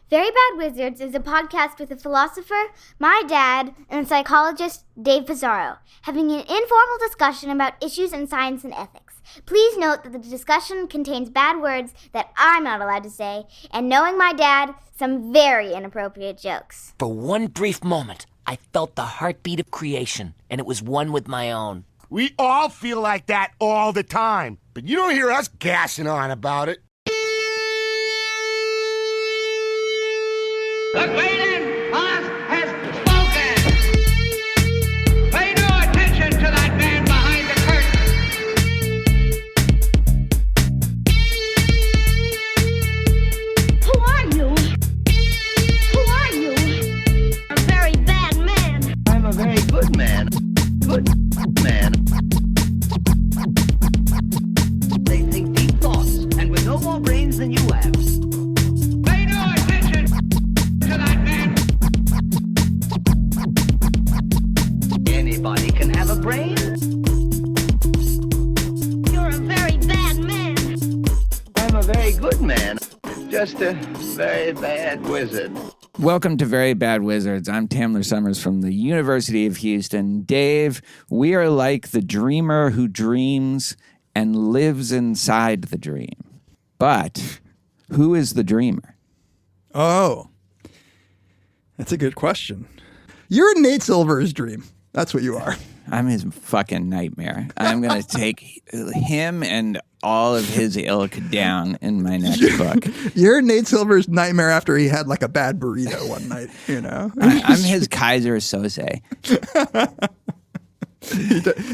Very Bad Wizards is a podcast with a philosopher, my dad, and a psychologist, Dave Pizarro, having an informal discussion about issues in science and ethics. Please note that the discussion contains bad words that I'm not allowed to say, and knowing my dad, some very inappropriate jokes. For one brief moment, I felt the heartbeat of creation, and it was one with my own. We all feel like that all the time, but you don't hear us gassing on about it. The great boss has spoken. Pay no attention to that man behind the curtain. Who are you? Who are you? A very bad man. I'm a very good man. Good man. They think deep thoughts, and with no more brains than you have. Pay no attention to that man. Anybody can have a brain. You're a very bad man. I'm a very good man. Just a very bad wizard. Welcome to Very Bad Wizards. I'm Tamler Summers from the University of Houston. Dave, we are like the dreamer who dreams and lives inside the dream. But who is the dreamer? Oh, that's a good question. You're Nate Silver's dream. That's what you are. I'm his fucking nightmare. I'm going to take him and all of his ilk down in my next book. You're Nate Silver's nightmare after he had like a bad burrito one night, you know? I'm his Kaiser Sose.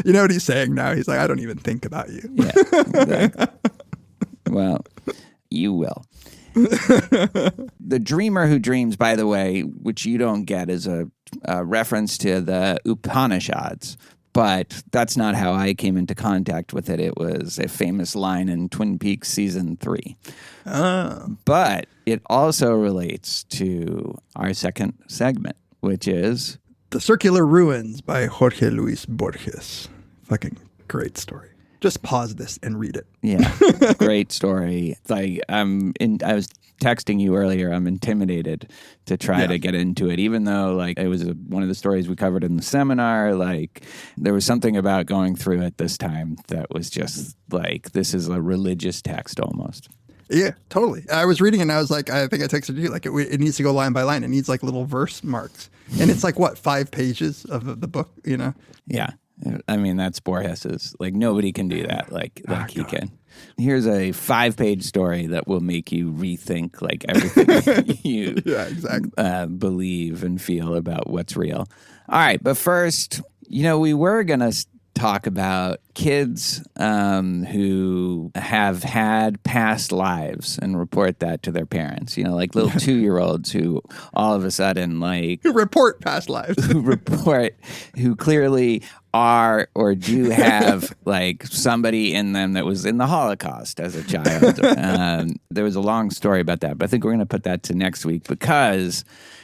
You know what he's saying now? He's like, I don't even think about you. Yeah, exactly. Well, you will. The dreamer who dreams, by the way, which you don't get, is a reference to the Upanishads. But that's not how I came into contact with it. It was a famous line in Twin Peaks Season 3. Oh. But it also relates to our second segment, which is... The Circular Ruins by Jorge Luis Borges. Fucking great story. Just pause this and read it. Yeah, great story. Like I was texting you earlier. I'm intimidated to try to get into it, even though like it was one of the stories we covered in the seminar. Like there was something about going through it this time that was just like this is a religious text almost. Yeah, totally. I was reading it and I was like, I think I texted you, like it needs to go line by line. It needs like little verse marks. And it's like, what, 5 pages of the book, you know? Yeah. I mean, that's Borges's. Like, nobody can do that like he can. Here's a 5-page story that will make you rethink, like, everything you believe and feel about what's real. All right, but first, you know, we were going to talk about kids who have had past lives and report that to their parents. You know, like little 2-year-olds who all of a sudden, like... Who report past lives. who clearly are or do have like somebody in them that was in the Holocaust as a child. There was a long story about that, but I think we're going to put that to next week because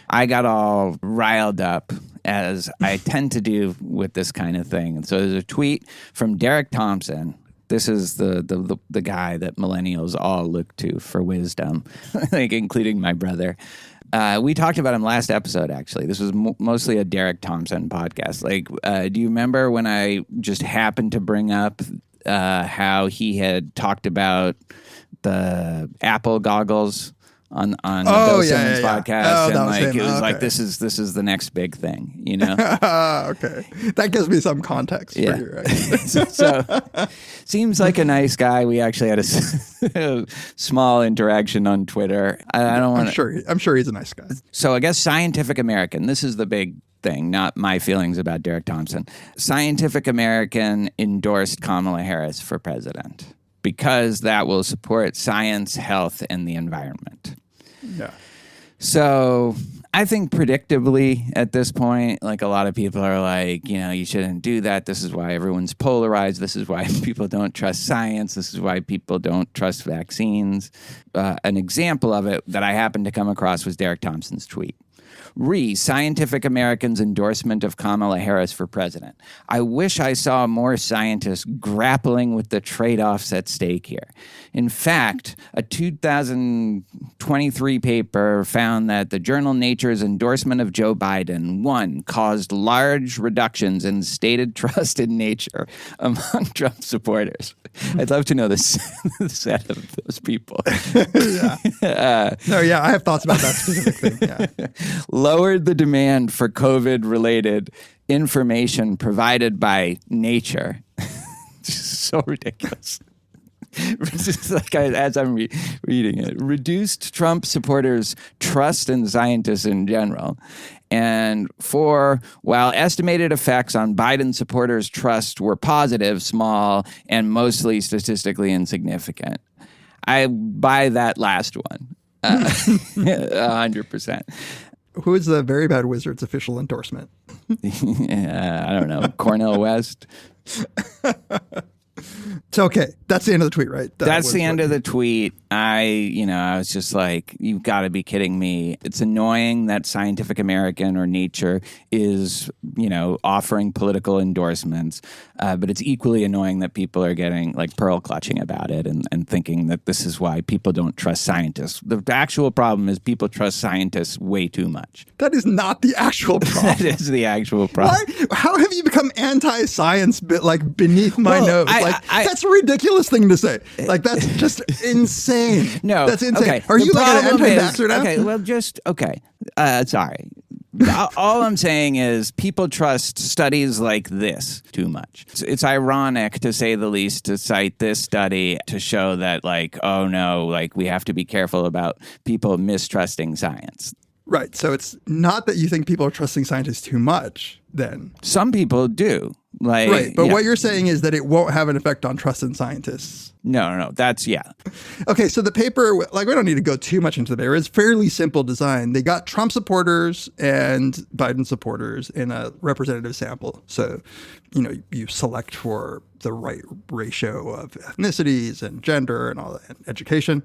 I got all riled up as I tend to do with this kind of thing. And so there's a tweet from Derek Thompson. This is the guy that millennials all look to for wisdom, like including my brother. We talked about him last episode, actually. This was mostly a Derek Thompson podcast. Like, do you remember when I just happened to bring up how he had talked about the Apple goggles on the Bill Simmons podcast? And like it was like this is the next big thing, you know? Okay. That gives me some context for you, right? So seems like a nice guy. We actually had a small interaction on Twitter. I don't want to... I'm sure he's a nice guy. So I guess Scientific American, this is the big thing, not my feelings about Derek Thompson. Scientific American endorsed Kamala Harris for president because that will support science, health, and the environment. Yeah. So I think predictably at this point, like a lot of people are like, you know, you shouldn't do that. This is why everyone's polarized. This is why people don't trust science. This is why people don't trust vaccines. An example of it that I happened to come across was Derek Thompson's tweet. Scientific American's endorsement of Kamala Harris for president. I wish I saw more scientists grappling with the trade-offs at stake here. In fact, a 2023 paper found that the journal Nature's endorsement of Joe Biden, 1, caused large reductions in stated trust in nature among Trump supporters. I'd love to know the set of those people. I have thoughts about that specific thing. Yeah. Lowered the demand for COVID-related information provided by nature. So ridiculous. Just like as I'm reading it, reduced Trump supporters' trust in scientists in general. And 4, while estimated effects on Biden supporters' trust were positive, small, and mostly statistically insignificant. I buy that last one. 100%. Who is the Very Bad Wizard's official endorsement? I don't know. Cornel West. It's okay. That's the end of the tweet, right? That's the end of the tweet. I was just like, you've got to be kidding me. It's annoying that Scientific American or Nature is, offering political endorsements. But it's equally annoying that people are getting like pearl clutching about it and thinking that this is why people don't trust scientists. The actual problem is people trust scientists way too much. That is not the actual problem. That is the actual problem. Why? How have you become anti-science beneath my nose? That's a ridiculous thing to say. Like, that's just insane. No. That's insane. Okay. Are you like an problem anti-vaxxer now? Okay, well, sorry. All I'm saying is people trust studies like this too much. It's ironic, to say the least, to cite this study to show that, we have to be careful about people mistrusting science. Right. So it's not that you think people are trusting scientists too much, then. Some people do. Right. But what you're saying is that it won't have an effect on trust in scientists. No. That's, yeah. Okay, so the paper, we don't need to go too much into the paper. It's fairly simple design. They got Trump supporters and Biden supporters in a representative sample. So, you select for the right ratio of ethnicities and gender and all that, and education.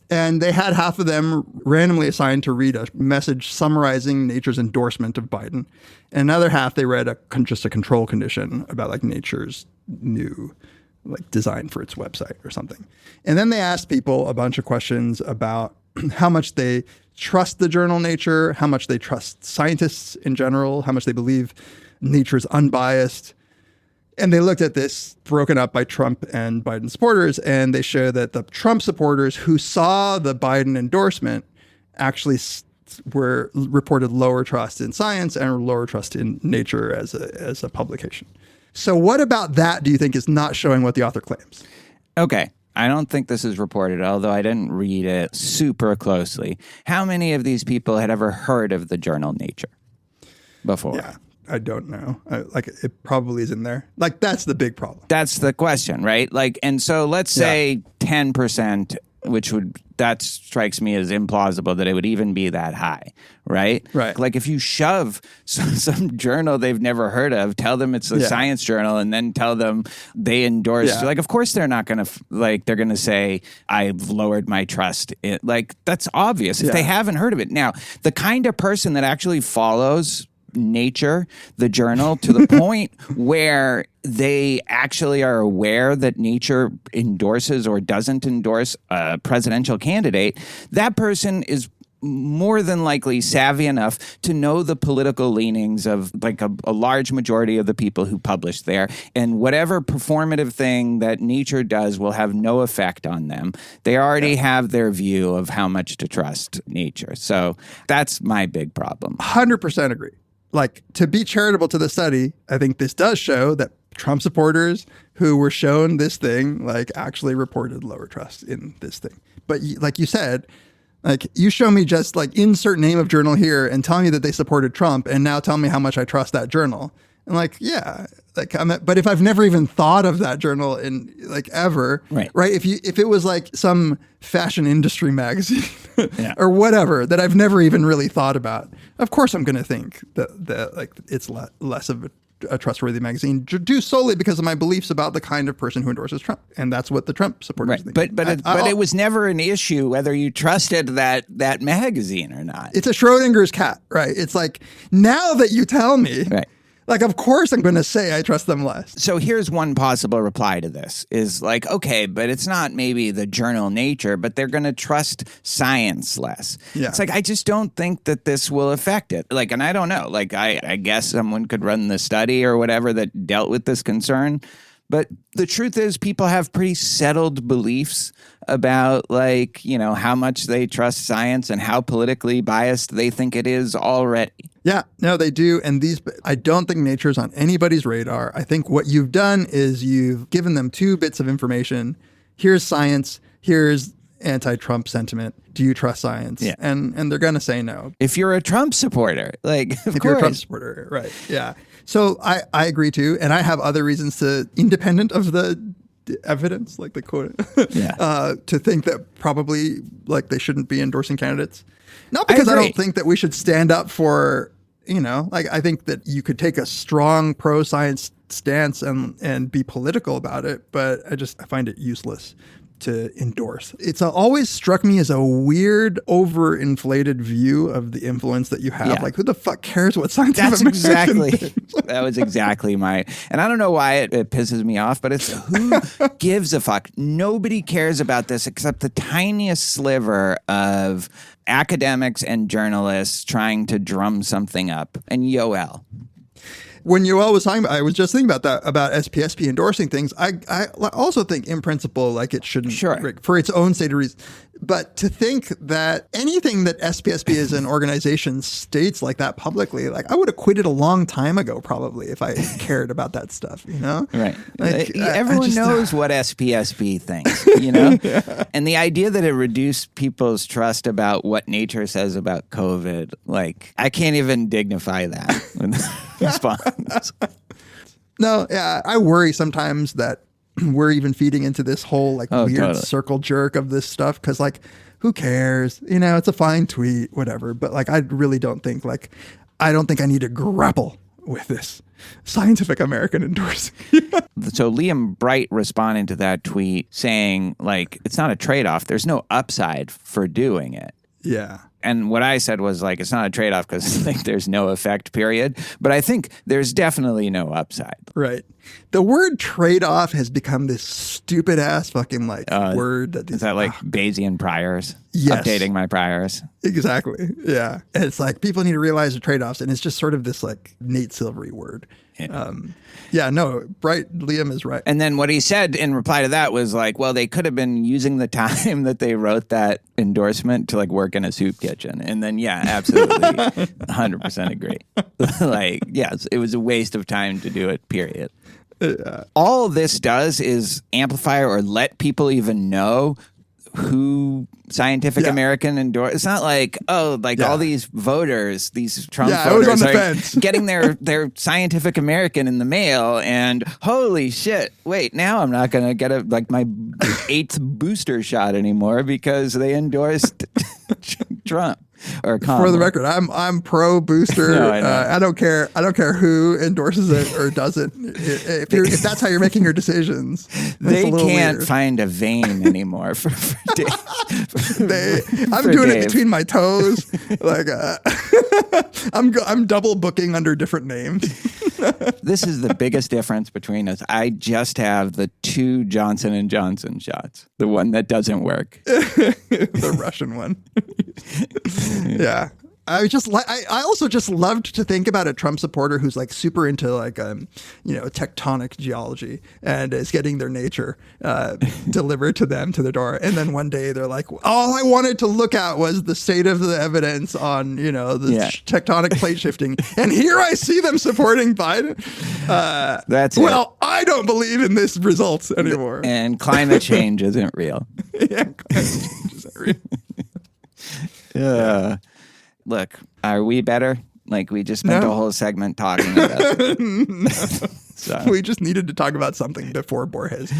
And they had half of them randomly assigned to read a message summarizing Nature's endorsement of Biden. And another half, they read just a control condition about Nature's new design for its website or something. And then they asked people a bunch of questions about how much they trust the journal Nature, how much they trust scientists in general, how much they believe Nature's unbiased. And they looked at this broken up by Trump and Biden supporters, and they show that the Trump supporters who saw the Biden endorsement actually were reported lower trust in science and lower trust in Nature as a publication. So what about that do you think is not showing what the author claims? Okay. I don't think this is reported, although I didn't read it super closely. How many of these people had ever heard of the journal Nature before? Yeah. I don't know. It probably is in there. That's the big problem. That's the question, right? And so let's say 10%, that strikes me as implausible that it would even be that high, right? Right. If you shove some journal they've never heard of, tell them it's a science journal, and then tell them they endorse, of course they're not going to, they're going to say, I've lowered my trust. That's obvious if they haven't heard of it. Now, the kind of person that actually follows Nature, the journal, to the point where they actually are aware that Nature endorses or doesn't endorse a presidential candidate, that person is more than likely savvy enough to know the political leanings of a large majority of the people who publish there, and whatever performative thing that Nature does will have no effect on them. They already have their view of how much to trust Nature. So that's my big problem. 100% agree. To be charitable to the study, I think this does show that Trump supporters who were shown this thing, actually reported lower trust in this thing. But like you said, you show me just insert name of journal here and tell me that they supported Trump, and now tell me how much I trust that journal. And but if I've never even thought of that journal in ever, right? If it was some fashion industry magazine or whatever that I've never even really thought about, of course I'm going to think that it's less of a trustworthy magazine due solely because of my beliefs about the kind of person who endorses Trump. And that's what the Trump supporters think. But it was never an issue whether you trusted that magazine or not. It's a Schrodinger's cat, right? It's like, now that you tell me, Right. like, of course I'm going to say I trust them less. So here's one possible reply to this is like, okay, but it's not maybe the journal Nature, but they're going to trust science less. Yeah. It's like, I just don't think that this will affect it. Like, and I don't know, like, I guess someone could run the study or whatever that dealt with this concern. But the truth is people have pretty settled beliefs about, like, you know, how much they trust science and how politically biased they think it is already. Yeah, no, they do. And I don't think Nature's on anybody's radar. I think what you've done is you've given them 2 bits of information. Here's science. Here's anti-Trump sentiment. Do you trust science? Yeah. And they're going to say no. If you're a Trump supporter, like, of If course. you're a Trump supporter, right. Yeah. So I agree too. And I have other reasons to, independent of the evidence, like the quote, to think that probably like they shouldn't be endorsing candidates. Not because I don't think that we should stand up for, you know, like I think that you could take a strong pro-science stance and be political about it, but I find it useless to endorse. It's always struck me as a weird, overinflated view of the influence that you have. Yeah. Like, who the fuck cares what science That's American exactly, thinks? that was exactly my, and I don't know why it pisses me off, but it's who gives a fuck? Nobody cares about this except the tiniest sliver of academics and journalists trying to drum something up. And Yoel. When Yoel was talking about, I was just thinking about that, about SPSP endorsing things. I also think in principle, like it shouldn't, for its own stated reasons. But to think that anything that SPSP as an organization states like that publicly, like I would have quit it a long time ago, probably, if I cared about that stuff, you know? Right. Like, Everyone knows what SPSP thinks, you know? And the idea that it reduced people's trust about what Nature says about COVID, like, I can't even dignify that with response. No, yeah, I worry sometimes that we're even feeding into this whole like weird circle jerk of this stuff because like who cares, you know, it's a fine tweet, whatever, but like I really don't think I need to grapple with this Scientific American endorsing. So Liam Bright responded to that tweet saying like it's not a trade-off, there's no upside for doing it. Yeah. And what I said was like, it's not a trade-off because like, there's no effect, period. But I think there's definitely no upside. Right. The word trade-off has become this stupid-ass fucking like word. Is that like Bayesian priors? Yes. Updating my priors? Exactly. Yeah. And it's like people need to realize the trade-offs. And it's just sort of this like Nate Silvery word. No, Liam is right. And then what he said in reply to that was like, well, they could have been using the time that they wrote that endorsement to like work in a soup kitchen. And then, yeah, absolutely. 100% agree. Like, yes, it was a waste of time to do it, period. All this does is amplify or let people even know who Scientific American endorse. It's not like, all these voters, these Trump voters are getting their Scientific American in the mail and holy shit, wait, now I'm not going to get my 8th booster shot anymore because they endorsed Trump. Or Kamala. For the record, I'm pro booster. No, I know. I don't care who endorses it or doesn't. If that's how you're making your decisions, they can't find a vein anymore for Dave. I'm doing it between my toes. Like I'm double booking under different names. This is the biggest difference between us. I just have the 2 Johnson & Johnson shots, the one that doesn't work. The Russian one. Yeah. I also just loved to think about a Trump supporter who's like super into like tectonic geology and is getting their Nature delivered to them to the door, and then one day they're like, all I wanted to look at was the state of the evidence on tectonic plate shifting, and here I see them supporting Biden. That's well, I don't believe in this results anymore. And climate change isn't real. Yeah, climate change isn't real. Yeah. Look, are we better? Like we just spent a whole segment talking about it. No. So. We just needed to talk about something before Borges.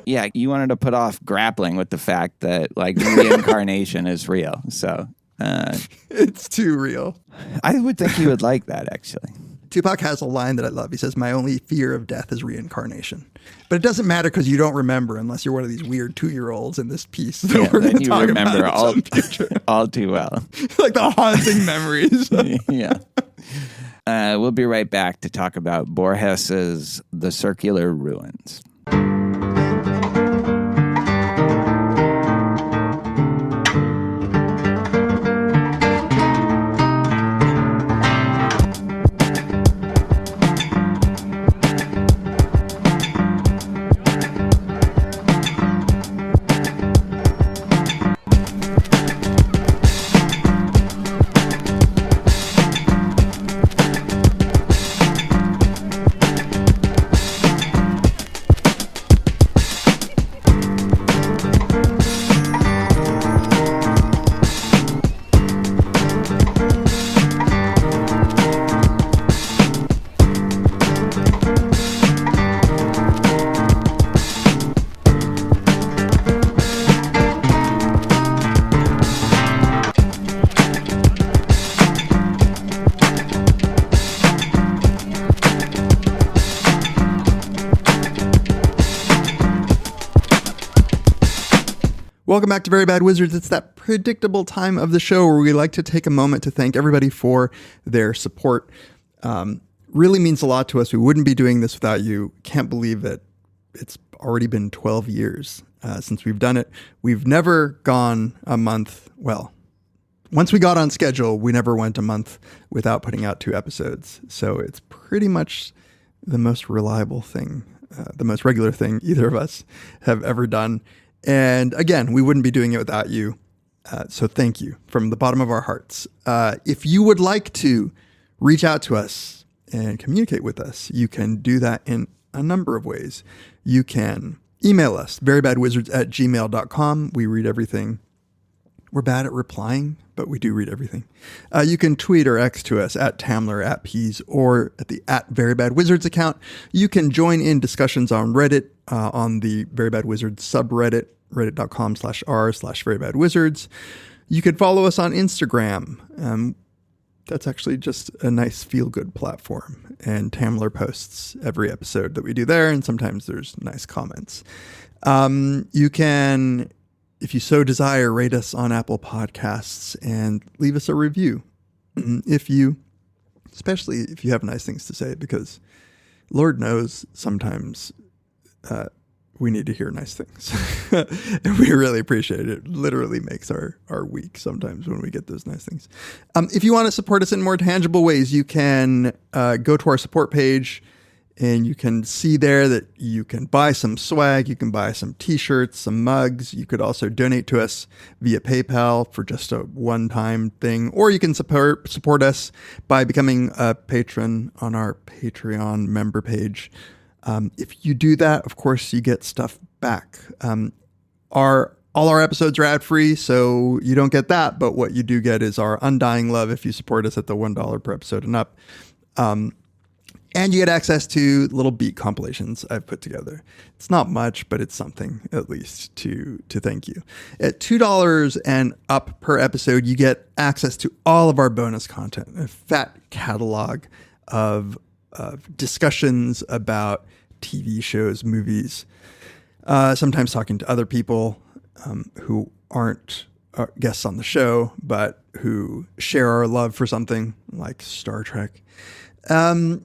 Yeah, you wanted to put off grappling with the fact that like reincarnation is real. So it's too real. I would think you would like that actually. Tupac has a line that I love. He says, "My only fear of death is reincarnation." But it doesn't matter because you don't remember unless you're one of these weird 2-year-olds in this piece that we're going to talk remember about in some future. all too well. Like the haunting memories. Yeah. We'll be right back to talk about Borges's The Circular Ruins. Welcome back to Very Bad Wizards. It's that predictable time of the show where we like to take a moment to thank everybody for their support. Really means a lot to us. We wouldn't be doing this without you. Can't believe that it's already been 12 years since we've done it. We've never gone a month. Well, once we got on schedule, we never went a month without putting out 2 episodes. So it's pretty much the most reliable thing, the most regular thing either of us have ever done. And again, we wouldn't be doing it without you. So thank you from the bottom of our hearts. If you would like to reach out to us and communicate with us, you can do that in a number of ways. You can email us, verybadwizards@gmail.com. We read everything. We're bad at replying, but we do read everything. You can tweet or X to us at Tamler, at Peas, or at the @VeryBadWizards account. You can join in discussions on Reddit, on the Very Bad Wizards subreddit, reddit.com/r/verybadwizards. You could follow us on Instagram. That's actually just a nice feel-good platform. And Tamler posts every episode that we do there, and sometimes there's nice comments. You can, if you so desire, rate us on Apple Podcasts and leave us a review. Especially if you have nice things to say, because Lord knows sometimes we need to hear nice things. And we really appreciate it. It literally makes our week sometimes when we get those nice things. If you want to support us in more tangible ways, you can go to our support page, and you can see there that you can buy some swag, you can buy some t-shirts, some mugs. You could also donate to us via PayPal for just a one-time thing, or you can support us by becoming a patron on our Patreon member page. If you do that, of course, you get stuff back. All our episodes are ad-free, so you don't get that, but what you do get is our undying love if you support us at the $1 per episode and up. And you get access to little beat compilations I've put together. It's not much, but it's something, at least, to thank you. At $2 and up per episode, you get access to all of our bonus content, a fat catalog of discussions about TV shows, movies, sometimes talking to other people who aren't guests on the show, but who share our love for something like Star Trek. So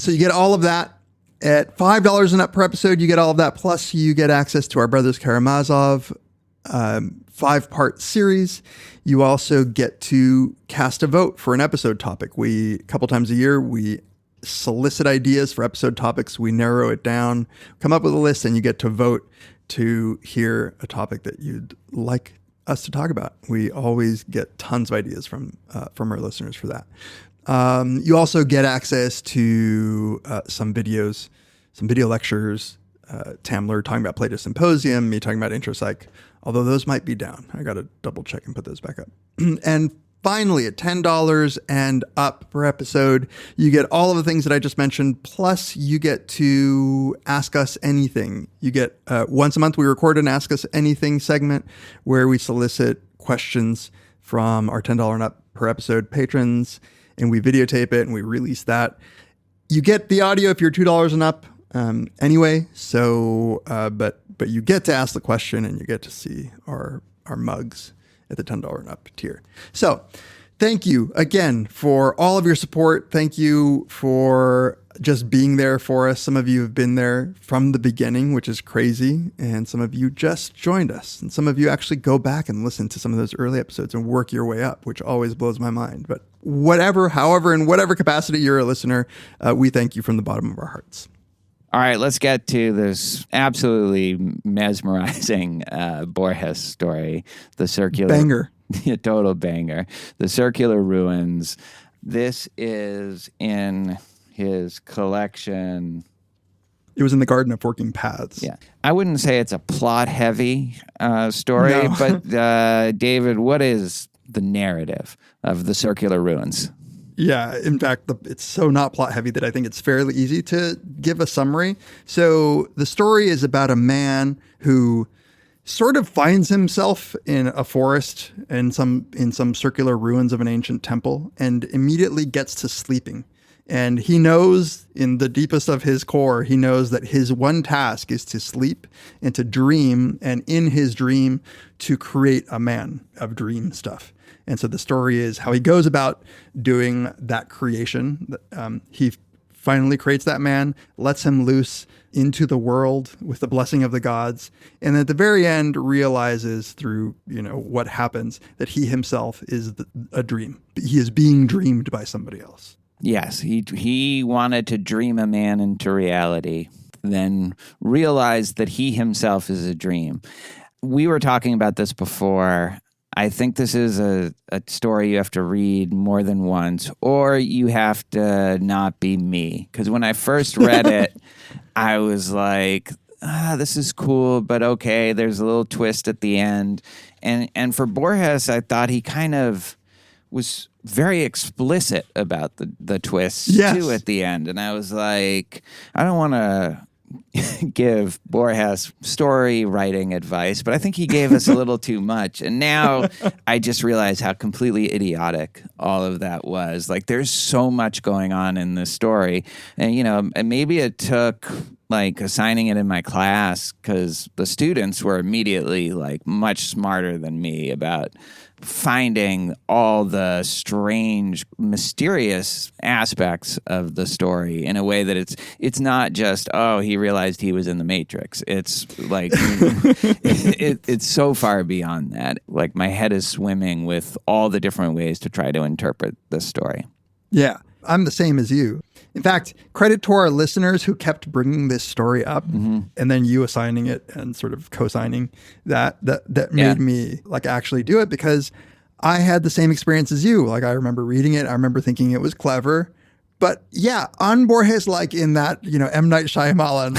you get all of that. At $5 and up per episode, you get all of that. Plus, you get access to our Brothers Karamazov 5-part series. You also get to cast a vote for an episode topic. A couple times a year, we solicit ideas for episode topics. We narrow it down, come up with a list, and you get to vote to hear a topic that you'd like us to talk about. We always get tons of ideas from our listeners for that. You also get access to some videos, some video lectures, Tamler talking about Plato Symposium, me talking about IntroPsych, although those might be down. I got to double check and put those back up. And finally, at $10 and up per episode, you get all of the things that I just mentioned, plus you get to ask us anything. You get once a month, we record an Ask Us Anything segment where we solicit questions from our $10 and up per episode patrons, and we videotape it and we release that. You get the audio if you're $2 and up anyway. So, but you get to ask the question and you get to see our mugs at the $10 and up tier. So thank you again for all of your support. Thank you for just being there for us. Some of you have been there from the beginning, which is crazy. And some of you just joined us. And some of you actually go back and listen to some of those early episodes and work your way up, which always blows my mind. But however, in whatever capacity you're a listener, we thank you from the bottom of our hearts. All right, let's get to this absolutely mesmerizing Borges story, the circular... Banger. A total banger. The Circular Ruins. This is in his collection. It was in the Garden of Forking Paths. Yeah. I wouldn't say it's a plot-heavy story, No. but David, what is the narrative of The Circular Ruins? Yeah, in fact, it's so not plot heavy that I think it's fairly easy to give a summary. So the story is about a man who sort of finds himself in a forest in some circular ruins of an ancient temple and immediately gets to sleeping. And he knows in the deepest of his core, he knows that his one task is to sleep and to dream, and in his dream to create a man of dream stuff. And so the story is how he goes about doing that creation. He finally creates that man, lets him loose into the world with the blessing of the gods, and at the very end realizes through what happens that he himself is a dream. He is being dreamed by somebody else. Yes, he wanted to dream a man into reality, then realized that he himself is a dream. We were talking about this before. I think this is a story you have to read more than once, or you have to not be me. Because when I first read it, I was like, this is cool, but okay, there's a little twist at the end. And for Borges, I thought he kind of was very explicit about the twists, too, at the end. And I was like, I don't want to give Borges story writing advice, but I think he gave us a little too much. And now I just realize how completely idiotic all of that was. Like, there's so much going on in this story. And, maybe it took like assigning it in my class because the students were immediately like much smarter than me about finding all the strange, mysterious aspects of the story in a way that it's not just, he realized he was in the Matrix. It's like, it's so far beyond that. Like, my head is swimming with all the different ways to try to interpret this story. Yeah, I'm the same as you. In fact, credit to our listeners who kept bringing this story up, and then you assigning it and sort of co-signing that made me like actually do it, because I had the same experience as you. Like, I remember reading it. I remember thinking it was clever. But yeah, on Borges, like in that, M. Night Shyamalan,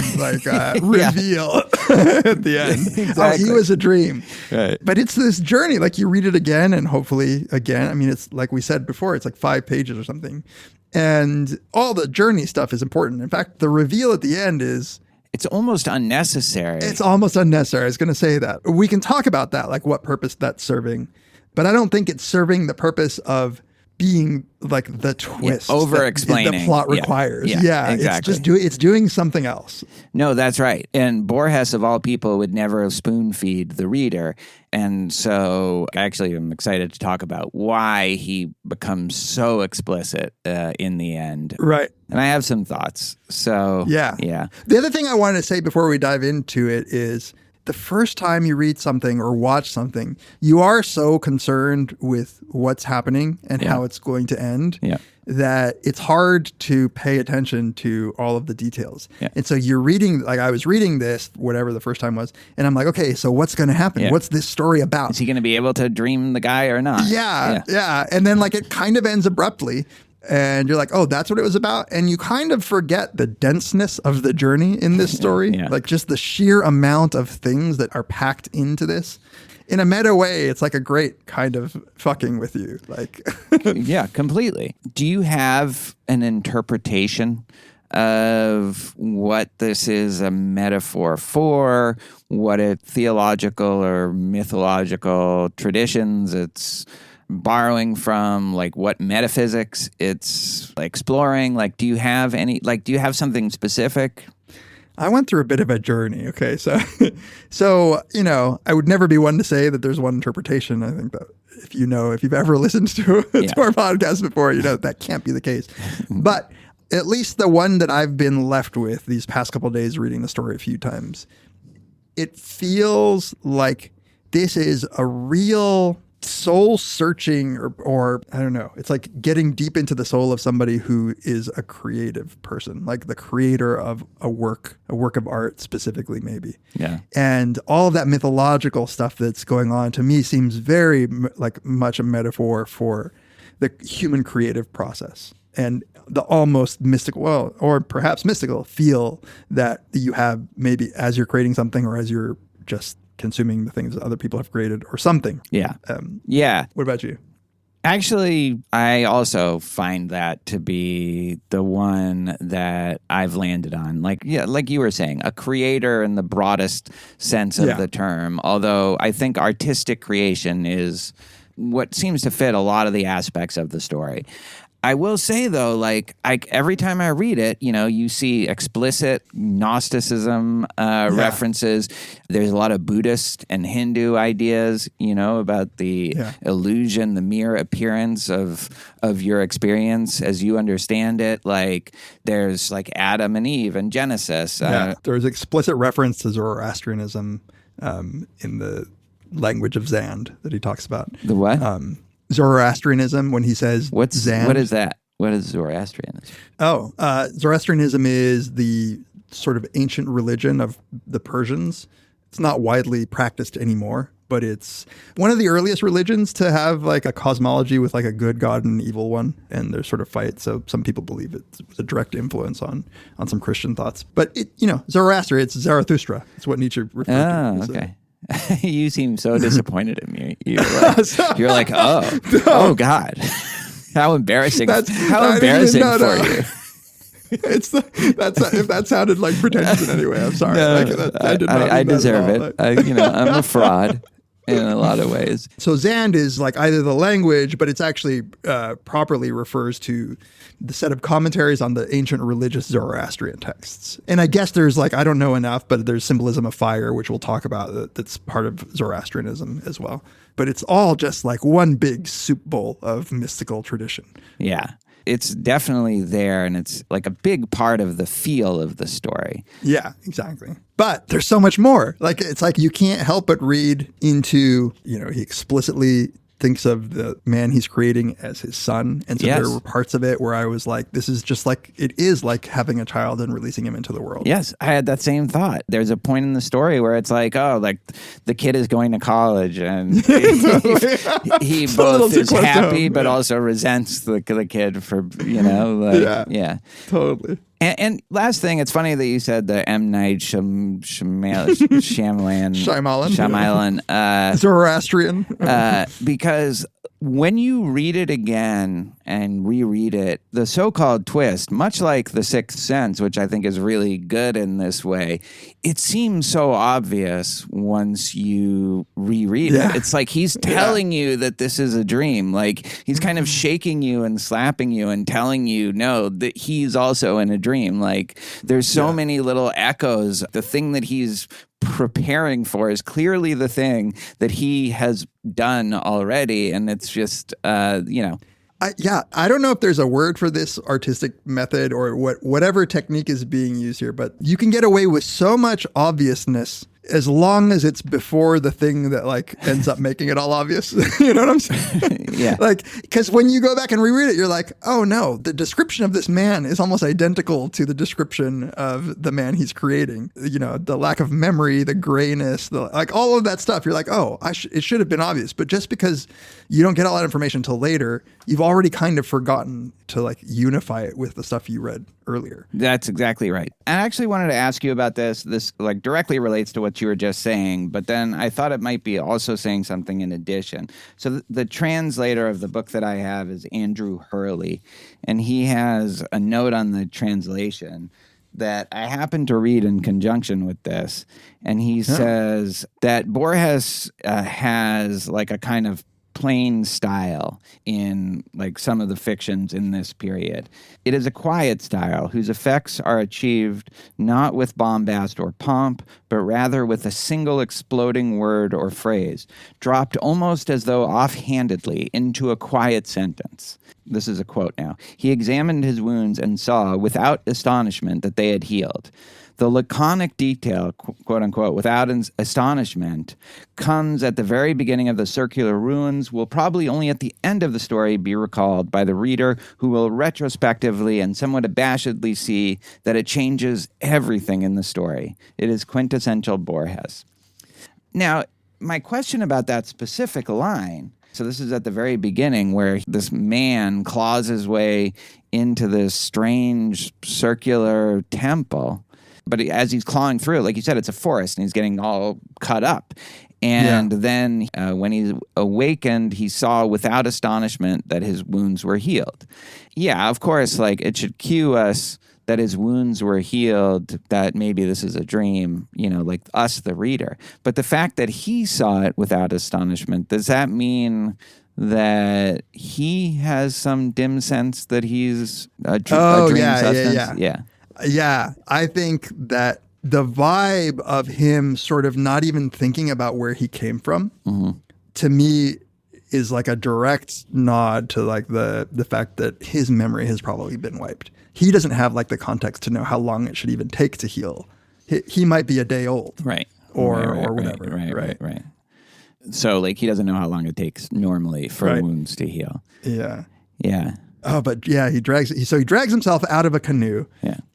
reveal at the end. Exactly. He was a dream. Right. But it's this journey, like you read it again and hopefully again. I mean, it's like we said before, it's like 5 pages or something. And all the journey stuff is important. In fact, the reveal at the end is... It's almost unnecessary. It's almost unnecessary. I was going to say that. We can talk about that, like what purpose that's serving. But I don't think it's serving the purpose of being like the twist over-explaining that the plot requires. Yeah, exactly. It's doing something else. No, that's right. And Borges, of all people, would never spoon-feed the reader. And so actually I'm excited to talk about why he becomes so explicit in the end. Right. And I have some thoughts. So, yeah. The other thing I wanted to say before we dive into it is the first time you read something or watch something, you are so concerned with what's happening and how it's going to end that it's hard to pay attention to all of the details. Yeah. And so you're reading, like I was reading this, whatever the first time was, and I'm like, okay, so what's going to happen? Yeah. What's this story about? Is he going to be able to dream the guy or not? Yeah. And then like it kind of ends abruptly. And you're like, oh, that's what it was about. And you kind of forget the denseness of the journey in this story. Like just the sheer amount of things that are packed into this. In a meta way, it's like a great kind of fucking with you. Like, yeah, completely. Do you have an interpretation of what this is a metaphor for, what it theological or mythological traditions it's borrowing from like what metaphysics it's like exploring? Like, do you have something specific? I went through a bit of a journey. Okay, so I would never be one to say that there's one interpretation. I think that if you've ever listened to our podcast before, that can't be the case. But at least the one that I've been left with these past couple of days reading the story a few times, it feels like this is a real soul searching or I don't know. It's like getting deep into the soul of somebody who is a creative person, like the creator of a work of art specifically, maybe. Yeah. And all of that mythological stuff that's going on to me seems very much a metaphor for the human creative process and the almost mystical, or perhaps mystical feel that you have maybe as you're creating something or as you're just consuming the things that other people have created or something. Yeah. Yeah. What about you? Actually, I also find that to be the one that I've landed on. Like you were saying, a creator in the broadest sense of the term. Although I think artistic creation is what seems to fit a lot of the aspects of the story. I will say, though, every time I read it, you see explicit Gnosticism references. There's a lot of Buddhist and Hindu ideas, about the illusion, the mere appearance of your experience as you understand it. Like there's like Adam and Eve and Genesis. There's explicit reference to Zoroastrianism in the language of Zand that he talks about. The what? Zoroastrianism, when he says Zand. What is that? What is Zoroastrianism? Zoroastrianism is the sort of ancient religion of the Persians. It's not widely practiced anymore, but it's one of the earliest religions to have like a cosmology with like a good god and an evil one, and there's sort of fight. So some people believe it was a direct influence on some Christian thoughts. But Zoroaster, it's Zarathustra. It's what Nietzsche referred to. Oh, okay. You seem so disappointed in me. You're like, oh God, how embarrassing! How embarrassing for you. If that sounded like pretentious in any way, I'm sorry. No, I deserve it. I'm a fraud in a lot of ways. So Zand is like either the language, but it's actually properly refers to the set of commentaries on the ancient religious Zoroastrian texts. And I guess there's I don't know enough, but there's symbolism of fire, which we'll talk about, that's part of Zoroastrianism as well. But it's all just like one big soup bowl of mystical tradition. Yeah. It's definitely there, and it's like a big part of the feel of the story. Yeah, exactly. But there's so much more. It's like you can't help but read into, he explicitly thinks of the man he's creating as his son. And so there were parts of it where I was like, this is just it is like having a child and releasing him into the world. Yes, I had that same thought. There's a point in the story where it's like, the kid is going to college and he both is happy but also resents the kid for, yeah. Totally. And last thing, it's funny that you said the M. Night Shyamalan. Zoroastrian. Because when you read it again and reread it, the so-called twist, much like The Sixth Sense, which I think is really good in this way, it seems so obvious once you reread it. It's like he's telling you that this is a dream. Like he's kind of shaking you and slapping you and telling you, no, that he's also in a dream. Like there's so many little echoes. The thing that he's preparing for is clearly the thing that he has done already, and it's just I don't know if there's a word for this artistic method or whatever technique is being used here, but you can get away with so much obviousness as long as it's before the thing that ends up making it all obvious. You know what I'm saying? Yeah. Because when you go back and reread it, you're like, oh no, the description of this man is almost identical to the description of the man he's creating. The lack of memory, the grayness, all of that stuff. You're like, oh, it should have been obvious. But just because you don't get all that information until later, you've already kind of forgotten to unify it with the stuff you read earlier. That's exactly right. I actually wanted to ask you about this. This directly relates to what you were just saying, but then I thought it might be also saying something in addition. So the translator of the book that I have is Andrew Hurley, and he has a note on the translation that I happened to read in conjunction with this, and he says that Borges has a kind of plain style in like some of the fictions in this period. It is a quiet style whose effects are achieved not with bombast or pomp, but rather with a single exploding word or phrase, dropped almost as though offhandedly into a quiet sentence. This is a quote now. He examined his wounds and saw, without astonishment, that they had healed. The laconic detail, quote unquote, without astonishment, comes at the very beginning of the circular ruins, will probably only at the end of the story be recalled by the reader, who will retrospectively and somewhat abashedly see that it changes everything in the story. It is quintessential Borges. Now, my question about that specific line, so this is at the very beginning where this man claws his way into this strange circular temple. But as he's clawing through it, like you said, it's a forest and he's getting all cut up. And then when he awakened, he saw without astonishment that his wounds were healed. Yeah, of course, like it should cue us that his wounds were healed, that maybe this is a dream, like us, the reader. But the fact that he saw it without astonishment, does that mean that he has some dim sense that he's a dream substance? Yeah, I think that the vibe of him sort of not even thinking about where he came from, to me, is like a direct nod to like the fact that his memory has probably been wiped. He doesn't have like the context to know how long it should even take to heal. He might be a day old, right? Or whatever, right. So like he doesn't know how long it takes normally for wounds to heal. Yeah. Oh, but yeah, he drags himself out of a canoe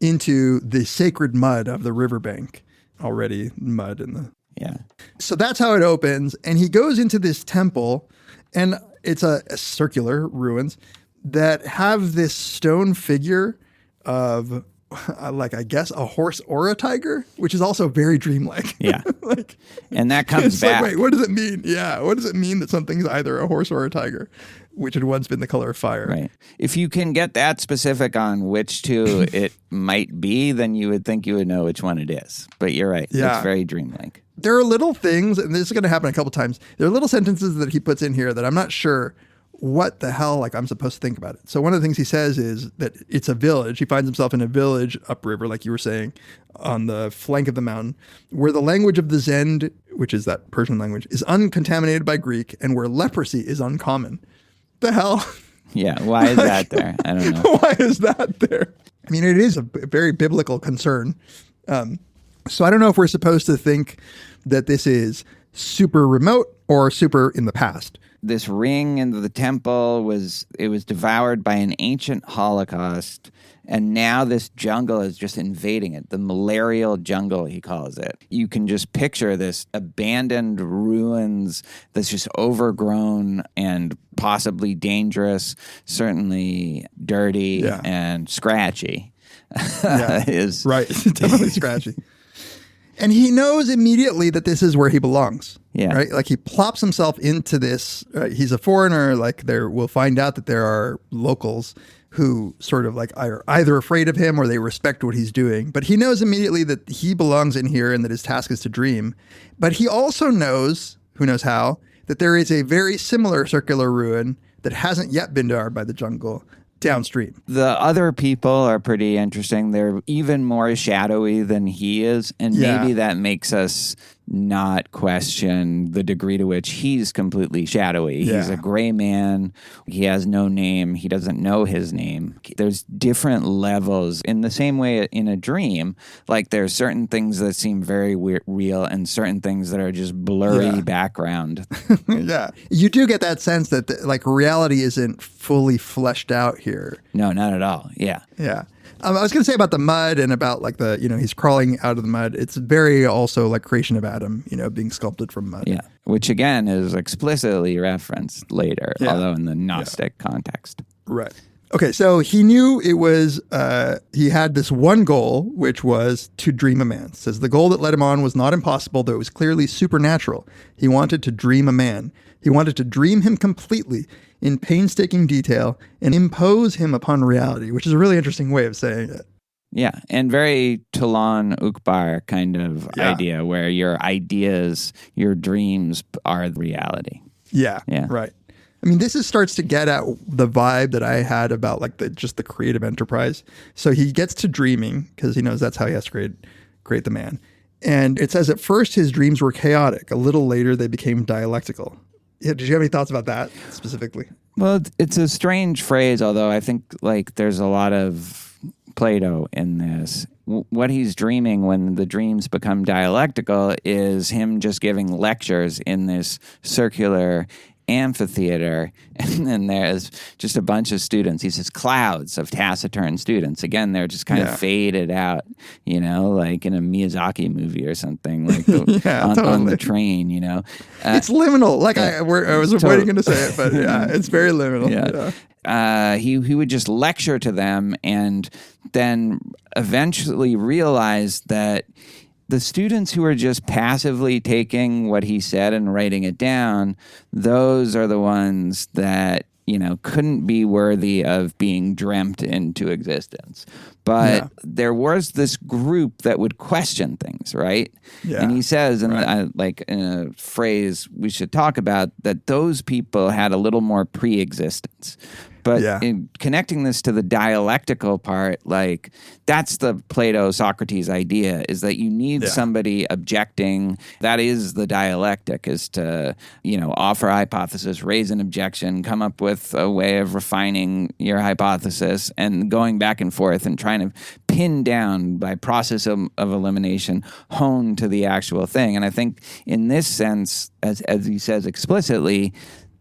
into the sacred mud of the riverbank. Already mud in the... Yeah. So that's how it opens. And he goes into this temple, and it's a circular ruins that have this stone figure of, like, I guess, a horse or a tiger, which is also very dreamlike. Yeah. And that comes back. Like, wait, what does it mean? Yeah. What does it mean that something's either a horse or a tiger, which had once been the color of fire? Right. If you can get that specific on which two it might be, then you would think you would know which one it is. But you're right. Yeah. It's very dreamlike. There are little things, and this is going to happen a couple times. There are little sentences that he puts in here that I'm not sure what the hell I'm supposed to think about it. So one of the things he says is that it's a village. He finds himself in a village upriver, like you were saying, on the flank of the mountain, where the language of the Zend, which is that Persian language, is uncontaminated by Greek, and where leprosy is uncommon. The hell? Yeah, why is that there? I don't know. Why is that there? I mean, it is a very biblical concern. So I don't know if we're supposed to think that this is super remote or super in the past. This ring in the temple was devoured by an ancient Holocaust, and now this jungle is just invading it. The malarial jungle, he calls it. You can just picture this abandoned ruins that's just overgrown and possibly dangerous, certainly dirty and scratchy. Right, definitely scratchy. And he knows immediately that this is where he belongs. Yeah. Right? Like he plops himself into this. Right? He's a foreigner. Like we'll find out that there are locals who sort of like are either afraid of him or they respect what he's doing. But he knows immediately that he belongs in here and that his task is to dream. But he also knows, who knows how, that there is a very similar circular ruin that hasn't yet been devoured by the jungle downstream. The other people are pretty interesting. They're even more shadowy than he is, and maybe that makes us not question the degree to which he's completely shadowy. He's a gray man. He has no name. He doesn't know his name. There's different levels. In the same way in a dream, like there's certain things that seem very real and certain things that are just blurry background. Yeah. You do get that sense that like reality isn't fully fleshed out here. No, not at all. Yeah. Yeah. I was going to say about the mud and about like he's crawling out of the mud. It's very also like creation of Adam, being sculpted from mud. Yeah. Which again is explicitly referenced later, although in the gnostic context. Right. Okay. So he knew it was, he had this one goal, which was to dream a man. It says the goal that led him on was not impossible, though it was clearly supernatural. He wanted to dream a man. He wanted to dream him completely in painstaking detail and impose him upon reality, which is a really interesting way of saying it. Yeah, and very Toulon Ukbar kind of idea where your ideas, your dreams are the reality. Yeah, right. I mean, starts to get at the vibe that I had about like just the creative enterprise. So he gets to dreaming because he knows that's how he has to create the man. And it says at first his dreams were chaotic. A little later they became dialectical. Yeah, did you have any thoughts about that specifically? Well, it's a strange phrase, although I think like there's a lot of Plato in this. What he's dreaming when the dreams become dialectical is him just giving lectures in this circular amphitheater, and then there's just a bunch of students. He says clouds of taciturn students. Again, they're just kind of faded out, like in a Miyazaki movie or something, like on the train, It's liminal. Like I was avoiding to say it, but yeah, it's very liminal. Yeah. He would just lecture to them and then eventually realize that the students who are just passively taking what he said and writing it down, those are the ones that, couldn't be worthy of being dreamt into existence. But there was this group that would question things, right? Yeah. And he says, in a phrase we should talk about, that those people had a little more pre-existence. But in connecting this to the dialectical part, like that's the Plato-Socrates idea, is that you need somebody objecting. That is the dialectic, is to, offer a hypothesis, raise an objection, come up with a way of refining your hypothesis and going back and forth and trying to pin down by process of elimination, hone to the actual thing. And I think in this sense, as he says explicitly,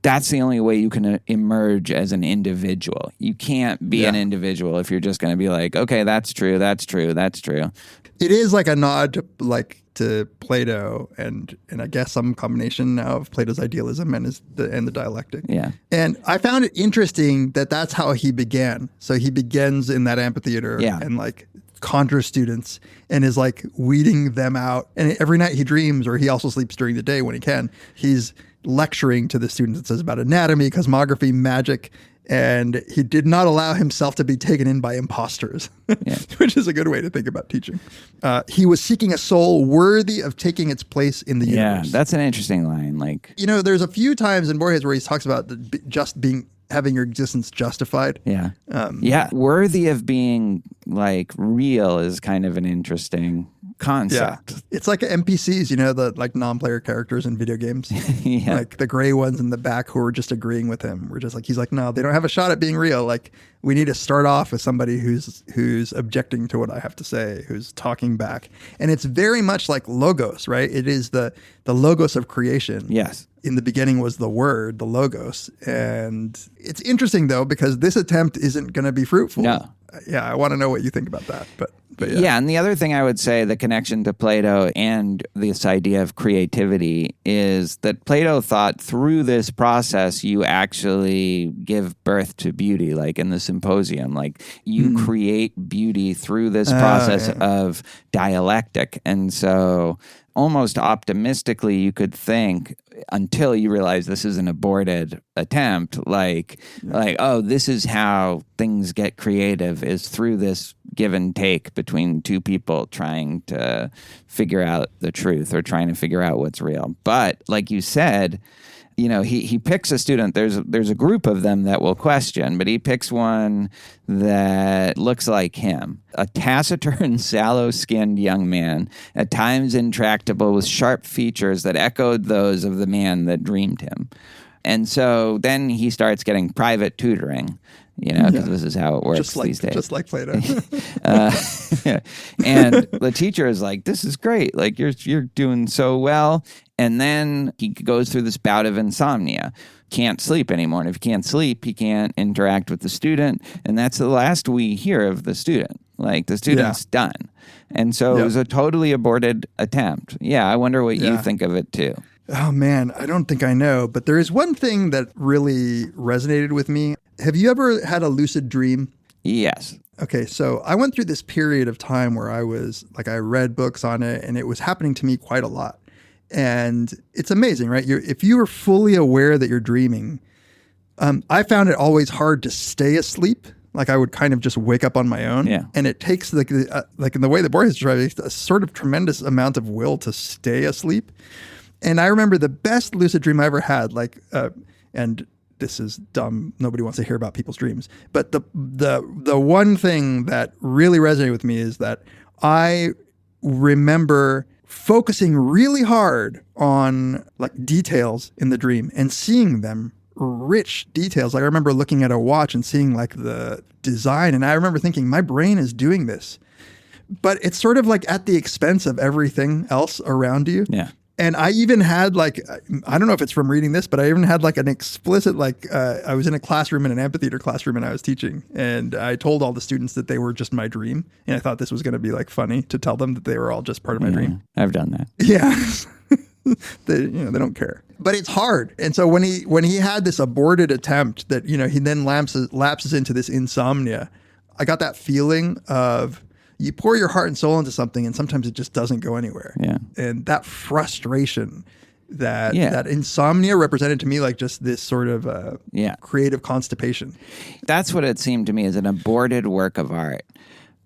that's the only way you can emerge as an individual. You can't be an individual if you're just going to be like, okay, that's true, that's true, that's true. It is like a nod to Plato and I guess some combination now of Plato's idealism and the dialectic. Yeah. And I found it interesting that that's how he began. So he begins in that amphitheater and conjures students and is weeding them out. And every night he dreams, or he also sleeps during the day when he can, he's lecturing to the students. It says about anatomy, cosmography, magic, and he did not allow himself to be taken in by imposters, which is a good way to think about teaching. He was seeking a soul worthy of taking its place in the universe. Yeah, that's an interesting line. There's a few times in Borges where he talks about having your existence justified. Yeah. Worthy of being real is kind of an interesting concept. Yeah. It's like NPCs, the non-player characters in video games. Like the gray ones in the back who are just agreeing with him. We're just he's no, they don't have a shot at being real. We need to start off with somebody who's objecting to what I have to say, who's talking back. And it's very much like logos, right? It is the logos of creation. Yes. In the beginning was the word, the logos. And it's interesting though, because this attempt isn't going to be fruitful. No. Yeah, I want to know what you think about that. But yeah, and the other thing I would say, the connection to Plato and this idea of creativity, is that Plato thought through this process you actually give birth to beauty, like in the Symposium. You create beauty through this process of dialectic. And so almost optimistically, you could think, until you realize this is an aborted attempt, oh, this is how things get creative, is through this give and take between two people trying to figure out the truth or trying to figure out what's real. But like you said, he picks a student. There's a group of them that will question, but he picks one that looks like him. A taciturn, sallow-skinned young man, at times intractable, with sharp features that echoed those of the man that dreamed him. And so then he starts getting private tutoring, because this is how it works these days. Just like Plato. And the teacher is like, this is great. You're doing so well. And then he goes through this bout of insomnia. Can't sleep anymore. And if he can't sleep, he can't interact with the student. And that's the last we hear of the student. The student's done. And so it was a totally aborted attempt. Yeah, I wonder what you think of it too. Oh man, I don't think I know. But there is one thing that really resonated with me. Have you ever had a lucid dream? Yes. Okay, so I went through this period of time where I was I read books on it, and it was happening to me quite a lot. And it's amazing, right? If you are fully aware that you're dreaming, I found it always hard to stay asleep. I would kind of just wake up on my own. Yeah. And it takes in the way that Borges describes it, a sort of tremendous amount of will to stay asleep. And I remember the best lucid dream I ever had, and this is dumb. Nobody wants to hear about people's dreams. But the one thing that really resonated with me is that I remember focusing really hard on like details in the dream and seeing them rich details. Like I remember looking at a watch and seeing like the design, and I remember thinking my brain is doing this, but it's sort of like at the expense of everything else around you. Yeah. And I even had like, I don't know if it's from reading this, but I even had like an explicit, like I was in a classroom, in an amphitheater classroom, and I was teaching, and I told all the students that they were just my dream. And I thought this was going to be like funny to tell them that they were all just part of my dream. I've done that. Yeah. They don't care, but it's hard. And so when he had this aborted attempt that, he then lapses into this insomnia, I got that feeling of, you pour your heart and soul into something, and sometimes it just doesn't go anywhere. Yeah. And that frustration, that insomnia represented to me like just this sort of creative constipation. That's what it seemed to me, as an aborted work of art.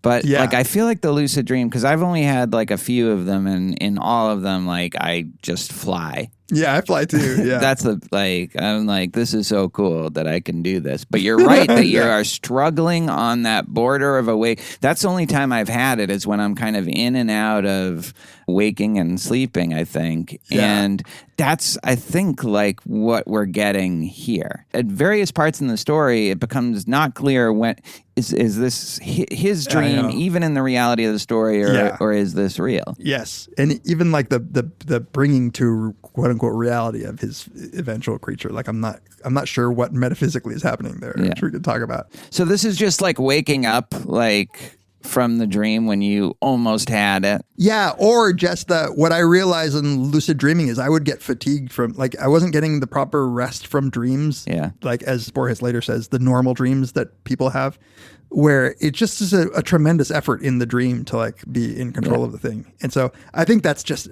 But like, I feel like the lucid dream, because I've only had like a few of them, and in all of them, like I just fly. Yeah, I fly too. Yeah. That's I'm like, this is so cool that I can do this. But you're right that you are struggling on that border of awake. That's the only time I've had it, is when I'm kind of in and out of waking and sleeping, I think. Yeah. And that's, I think, like what we're getting here. At various parts in the story, it becomes not clear when is this his dream, even in the reality of the story, or is this real? Yes. And even like the bringing to quote unquote reality of his eventual creature. Like I'm not sure what metaphysically is happening there, which we could talk about. So this is just like waking up like from the dream when you almost had it. Yeah, or just what I realized in lucid dreaming is I would get fatigued from, like, I wasn't getting the proper rest from dreams. Yeah. Like, as Borges later says, the normal dreams that people have, where it just is a tremendous effort in the dream to like be in control of the thing. And so I think that's just,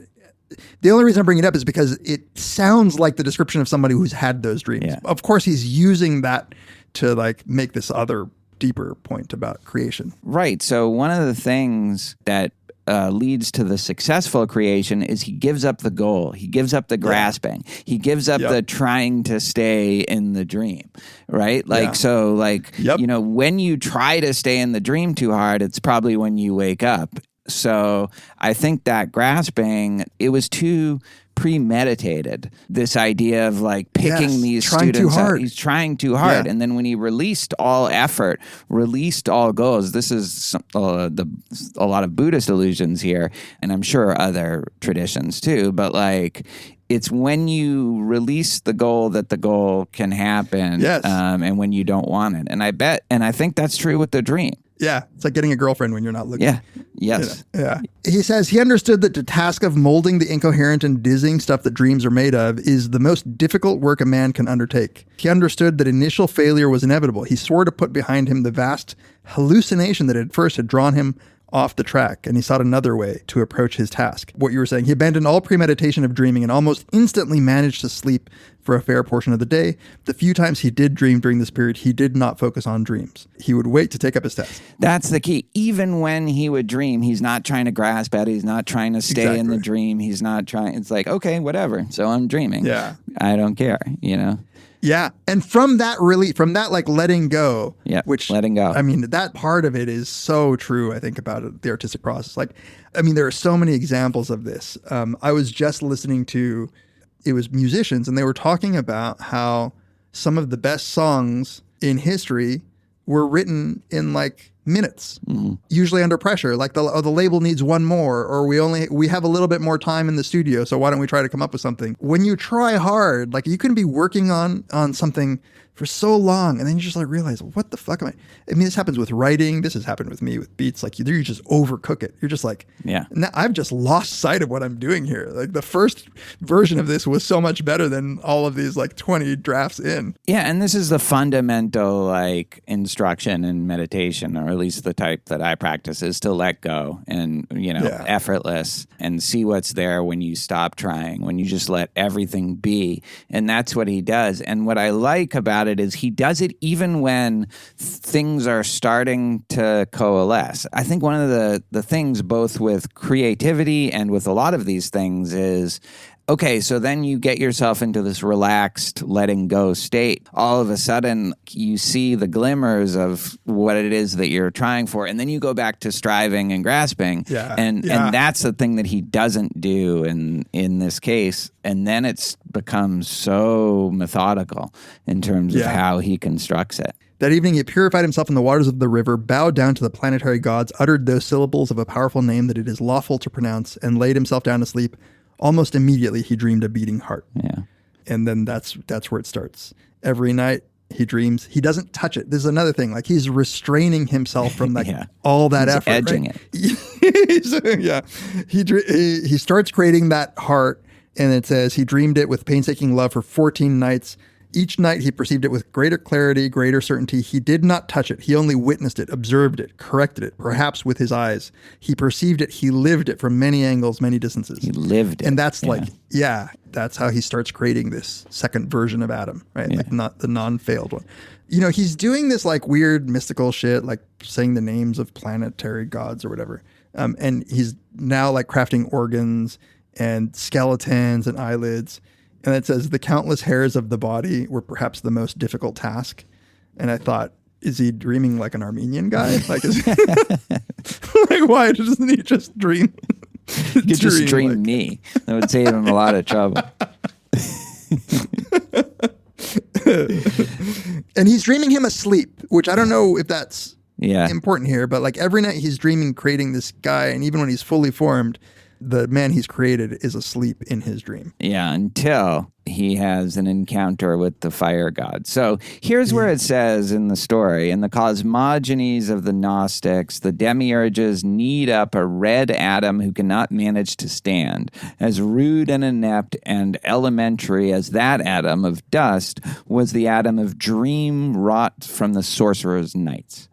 the only reason I bring it up is because it sounds like the description of somebody who's had those dreams. Yeah. Of course, he's using that to like make this other deeper point about creation. Right. So one of the things that leads to the successful creation is he gives up the goal. He gives up the grasping. He gives up the trying to stay in the dream, right? Like, so like, when you try to stay in the dream too hard, it's probably when you wake up. So I think that grasping, it was too premeditated, this idea of like picking these trying students too hard. He's trying too hard. And then when he released all effort, released all goals, this is a lot of Buddhist allusions here, and I'm sure other traditions too, but like, it's when you release the goal that the goal can happen, and when you don't want it. And I think that's true with the dream. Yeah, it's like getting a girlfriend when you're not looking. Yeah, yes. Yeah. He says he understood that the task of molding the incoherent and dizzying stuff that dreams are made of is the most difficult work a man can undertake. He understood that initial failure was inevitable. He swore to put behind him the vast hallucination that at first had drawn him off the track, and he sought another way to approach his task. What you were saying, he abandoned all premeditation of dreaming and almost instantly managed to sleep for a fair portion of the day. The few times he did dream during this period, he did not focus on dreams. He would wait to take up his task. That's the key. Even when he would dream, he's not trying to grasp at it. He's not trying to stay in the dream. He's not trying. It's like, okay, whatever. So I'm dreaming. Yeah. I don't care, Yeah. And from that like letting go, which letting go. I mean, that part of it is so true, I think, about the artistic process. Like, I mean, there are so many examples of this. I was just listening to, it was musicians, and they were talking about how some of the best songs in history were written in like minutes, usually under pressure. Like the label needs one more, or we have a little bit more time in the studio, so why don't we try to come up with something? When you try hard, like you can be working on something for so long, and then you just like realize, what the fuck am I mean, this happens with writing. This has happened with me with beats. Like you just overcook it. You're just like, now I've just lost sight of what I'm doing here. Like the first version of this was so much better than all of these like 20 drafts in. Yeah, and this is the fundamental like instruction in meditation, or at least the type that I practice, is to let go and, effortless, and see what's there when you stop trying, when you just let everything be. And that's what he does. And what I like about it is he does it even when things are starting to coalesce. I think one of the things both with creativity and with a lot of these things is, okay, so then you get yourself into this relaxed, letting go state. All of a sudden, you see the glimmers of what it is that you're trying for, and then you go back to striving and grasping. Yeah. And that's the thing that he doesn't do in this case. And then it's becomes so methodical in terms of how he constructs it. That evening he purified himself in the waters of the river, bowed down to the planetary gods, uttered those syllables of a powerful name that it is lawful to pronounce, and laid himself down to sleep. Almost immediately he dreamed a beating heart. Yeah. And then that's where it starts. Every night he dreams. He doesn't touch it. This is another thing. Like he's restraining himself from all that He's effort. edging it. He starts creating that heart, and it says he dreamed it with painstaking love for 14 nights. Each night he perceived it with greater clarity, greater certainty. He did not touch it. He only witnessed it, observed it, corrected it, perhaps with his eyes. He perceived it. He lived it from many angles, many distances. He lived it. And that's that's how he starts creating this second version of Adam, right? Like not the non-failed one. You know, he's doing this like weird mystical shit, like saying the names of planetary gods or whatever. And he's now like crafting organs and skeletons and eyelids. And it says the countless hairs of the body were perhaps the most difficult task. And I thought, is he dreaming like an Armenian guy? Like, like why doesn't he just dream? He could just dream me. That would save him a lot of trouble. And he's dreaming him asleep, which I don't know if that's important here, but like every night he's dreaming creating this guy, and even when he's fully formed, the man he's created is asleep in his dream. Yeah, until he has an encounter with the fire god. So here's where it says in the story, in the cosmogonies of the Gnostics, the demiurges knead up a red atom who cannot manage to stand. As rude and inept and elementary as that atom of dust was the atom of dream wrought from the sorcerer's nights.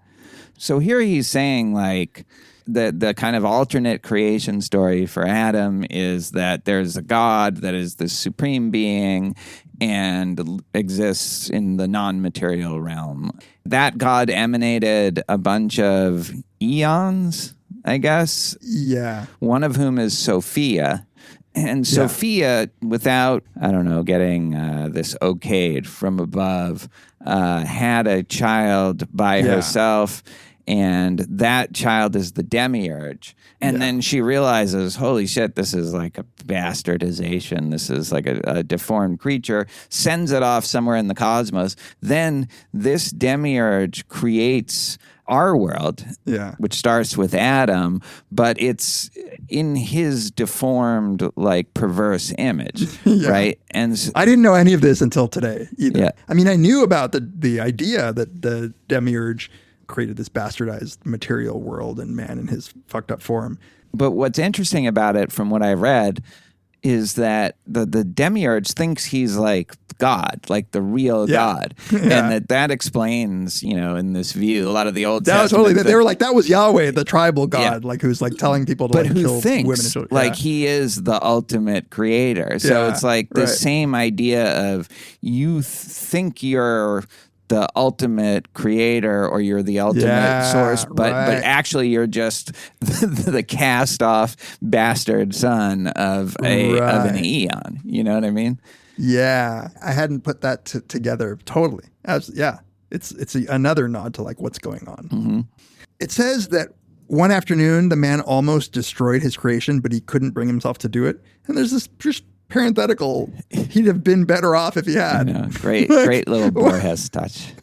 So here he's saying like, the kind of alternate creation story for Adam is that there's a God that is the supreme being and exists in the non-material realm. That God emanated a bunch of eons, I guess. Yeah. One of whom is Sophia. And Sophia, without, I don't know, getting this okayed from above, had a child by herself. And that child is the demiurge. And then she realizes, holy shit, this is like a bastardization. This is like a deformed creature, sends it off somewhere in the cosmos. Then this demiurge creates our world, which starts with Adam, but it's in his deformed, like perverse image, right? And I didn't know any of this until today either. Yeah. I mean, I knew about the idea that the demiurge created this bastardized material world and man in his fucked up form. But what's interesting about it, from what I read, is that the demiurge thinks he's like God, like the real God. And that explains, you know, in this view, a lot of the Old Testament. They were like, that was Yahweh, the tribal God, like who's like telling people to kill women and children. Like he is the ultimate creator. So it's like the same idea of you think you're the ultimate creator or you're the ultimate source, but actually you're just the cast off bastard son of an eon. You know what I mean? Yeah, I hadn't put that together totally. It's another nod to like what's going on. Mm-hmm. It says that one afternoon the man almost destroyed his creation, but he couldn't bring himself to do it. And there's this just parenthetical, he'd have been better off if he had. Great little Borges touch.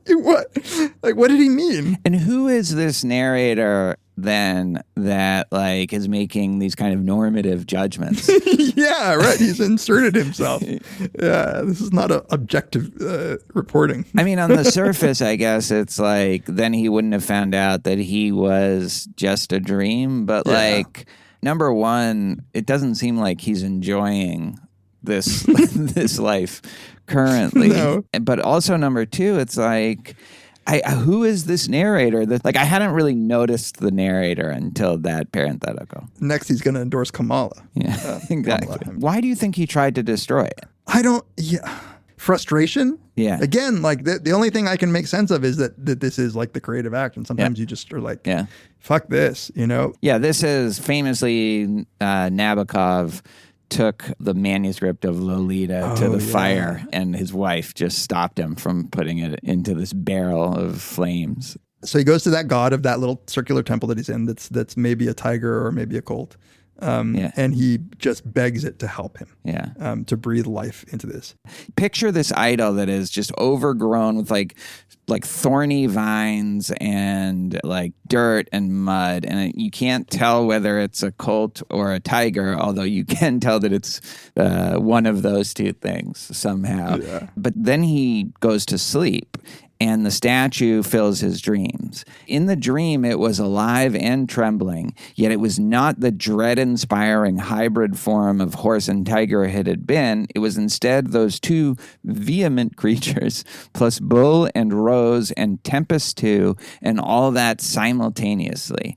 What did he mean? And who is this narrator then that like is making these kind of normative judgments? Yeah, right. He's inserted himself. Yeah, this is not objective reporting. I mean, on the surface, I guess it's like then he wouldn't have found out that he was just a dream, but like. Number one, it doesn't seem like he's enjoying this this life currently. No. But also number two, it's like, who is this narrator? Like I hadn't really noticed the narrator until that parenthetical. Next, he's going to endorse Kamala. Yeah, exactly. Kamala. Why do you think he tried to destroy it? Frustration. Yeah. Again, like the only thing I can make sense of is that this is like the creative act. And sometimes you just are like, fuck this, you know? Yeah, this is famously Nabokov took the manuscript of Lolita to the fire, and his wife just stopped him from putting it into this barrel of flames. So he goes to that god of that little circular temple that he's in that's maybe a tiger or maybe a colt. And he just begs it to help him, to breathe life into this. Picture this idol that is just overgrown with like thorny vines and like dirt and mud, and you can't tell whether it's a colt or a tiger, although you can tell that it's one of those two things somehow. Yeah. But then he goes to sleep, and the statue fills his dreams. In the dream, it was alive and trembling, yet it was not the dread-inspiring hybrid form of horse and tiger it had been. It was instead those two vehement creatures, plus bull and rose and tempest too, and all that simultaneously.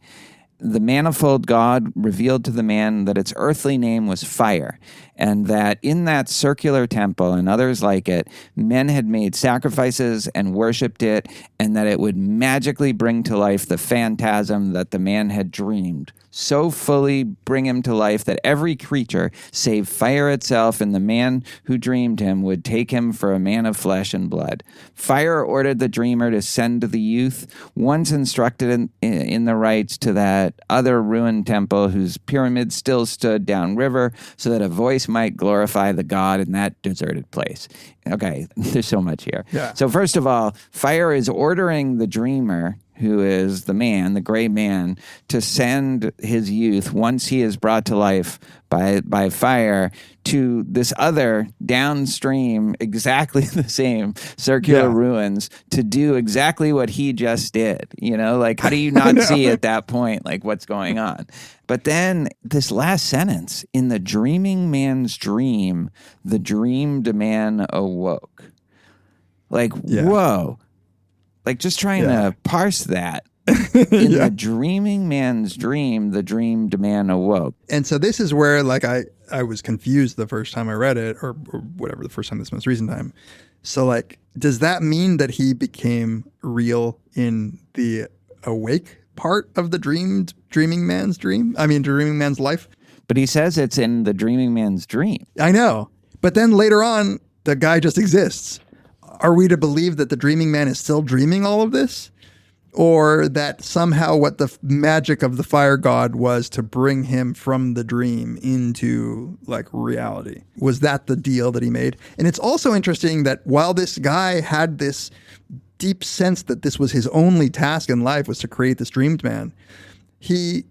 The manifold God revealed to the man that its earthly name was fire, and that in that circular temple and others like it, men had made sacrifices and worshipped it, and that it would magically bring to life the phantasm that the man had dreamed, so fully bring him to life that every creature, save fire itself and the man who dreamed him, would take him for a man of flesh and blood. Fire ordered the dreamer to send the youth, once instructed in the rites, to that other ruined temple whose pyramid still stood downriver, so that a voice might glorify the god in that deserted place. Okay, there's so much here. Yeah. So first of all, fire is ordering the dreamer, who is the man, the gray man, to send his youth, once he is brought to life by fire, to this other downstream, exactly the same circular ruins, to do exactly what he just did. You know, like, how do you not see at that point, like, what's going on? But then this last sentence, in the dreaming man's dream, the dreamed man awoke. Like, whoa. Like, just trying to parse that. In the dreaming man's dream, the dreamed man awoke. And so this is where, like, I was confused the first time I read it, or whatever, the first time, this most recent time. So, like, does that mean that he became real in the awake part of the dreaming man's dream? I mean, dreaming man's life? But he says it's in the dreaming man's dream. I know. But then later on, the guy just exists. Are we to believe that the dreaming man is still dreaming all of this? Or that somehow what the magic of the fire god was to bring him from the dream into, like, reality? Was that the deal that he made? And it's also interesting that while this guy had this deep sense that this was his only task in life, was to create this dreamed man, he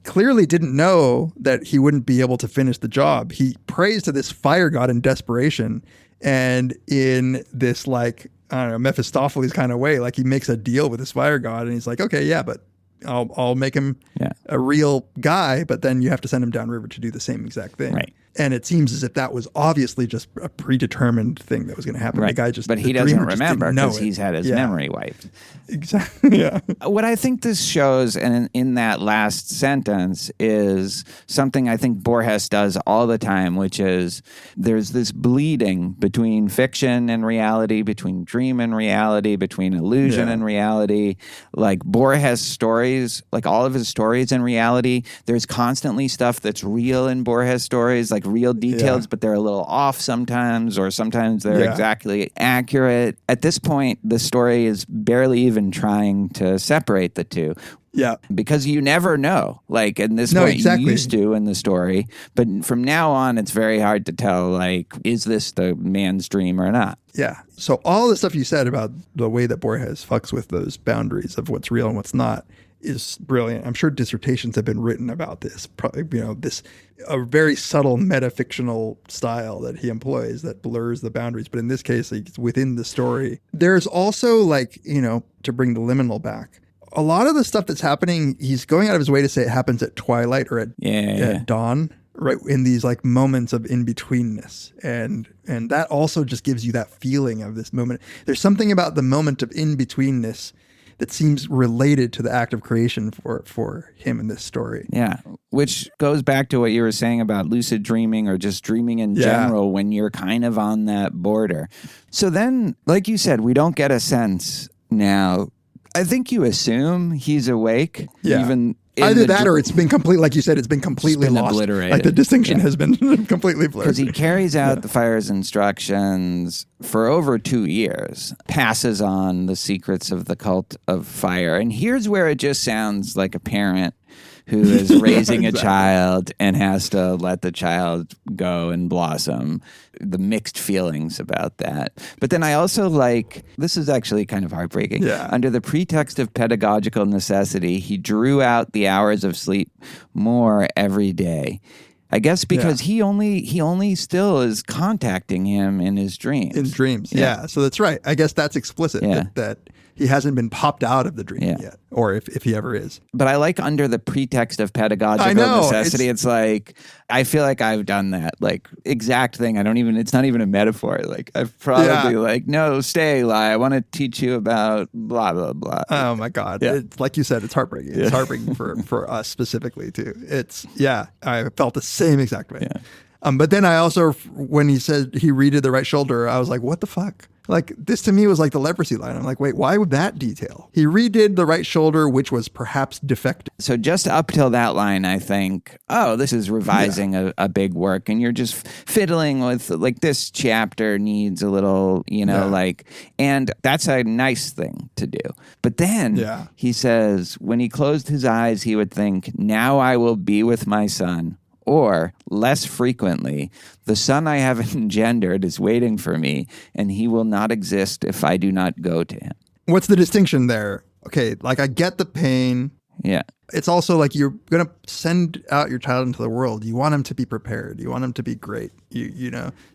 clearly didn't know that he wouldn't be able to finish the job. He prays to this fire god in desperation, and in this, like, I don't know, Mephistopheles kind of way, like, he makes a deal with this fire god, and he's like, okay, yeah, but I'll make him a real guy, but then you have to send him downriver to do the same exact thing. Right. And it seems as if that was obviously just a predetermined thing that was going to happen. Right. The guy just, but he doesn't remember because he's had his memory wiped. Exactly. Yeah. What I think this shows, and in that last sentence, is something I think Borges does all the time, which is there's this bleeding between fiction and reality, between dream and reality, between illusion and reality. Like Borges' stories, like all of his stories in reality, there's constantly stuff that's real in Borges' stories, like real details, but they're a little off sometimes, or sometimes they're exactly accurate. At this point, the story is barely even trying to separate the two. Yeah. Because you never know. Like, at this point, you used to in the story. But from now on, it's very hard to tell, like, is this the man's dream or not? Yeah. So all the stuff you said about the way that Borges fucks with those boundaries of what's real and what's not is brilliant. I'm sure dissertations have been written about this. Probably, you know, this a very subtle metafictional style that he employs that blurs the boundaries. But in this case, it's within the story. There's also, like, you know, to bring the liminal back, a lot of the stuff that's happening, he's going out of his way to say it happens at twilight or at dawn, right? In these, like, moments of in-betweenness. And that also just gives you that feeling of this moment. There's something about the moment of in-betweenness that seems related to the act of creation for him in this story. Yeah, which goes back to what you were saying about lucid dreaming or just dreaming in general when you're kind of on that border. So then, like you said, we don't get a sense now. I think you assume he's awake, even Either that or it's been complete, like you said, it's been completely been lost. obliterated. Like the distinction has been completely blurred. Because he carries out the fire's instructions for over 2 years, passes on the secrets of the cult of fire. And here's where it just sounds like a parent who is raising a child and has to let the child go and blossom. The mixed feelings about that. But then I also this is actually kind of heartbreaking. Yeah. Under the pretext of pedagogical necessity, he drew out the hours of sleep more every day. I guess because he only still is contacting him in his dreams. In dreams, yeah. So that's right. I guess that's explicit that he hasn't been popped out of the dream yet, or if he ever is. But I like under the pretext of pedagogical necessity. It's like, I feel like I've done that exact thing. It's not even a metaphor. I've probably no, stay, Eli. I want to teach you about blah, blah, blah. Oh my God. Yeah. It's, like you said, it's heartbreaking. It's heartbreaking for us specifically too. I felt the same exact way. Yeah. But then I also, when he said he redid the right shoulder, I was like, what the fuck? This to me was like the leprosy line. I'm like, wait, why would that detail? He redid the right shoulder, which was perhaps defective. So just up till that line, I think, this is revising a big work. And you're just fiddling with, this chapter needs a little, and that's a nice thing to do. But then he says, when he closed his eyes, he would think, now I will be with my son. Or, less frequently, the son I have engendered is waiting for me, and he will not exist if I do not go to him. What's the distinction there? Okay, I get the pain. Yeah. It's also you're going to send out your child into the world. You want him to be prepared. You want him to be great.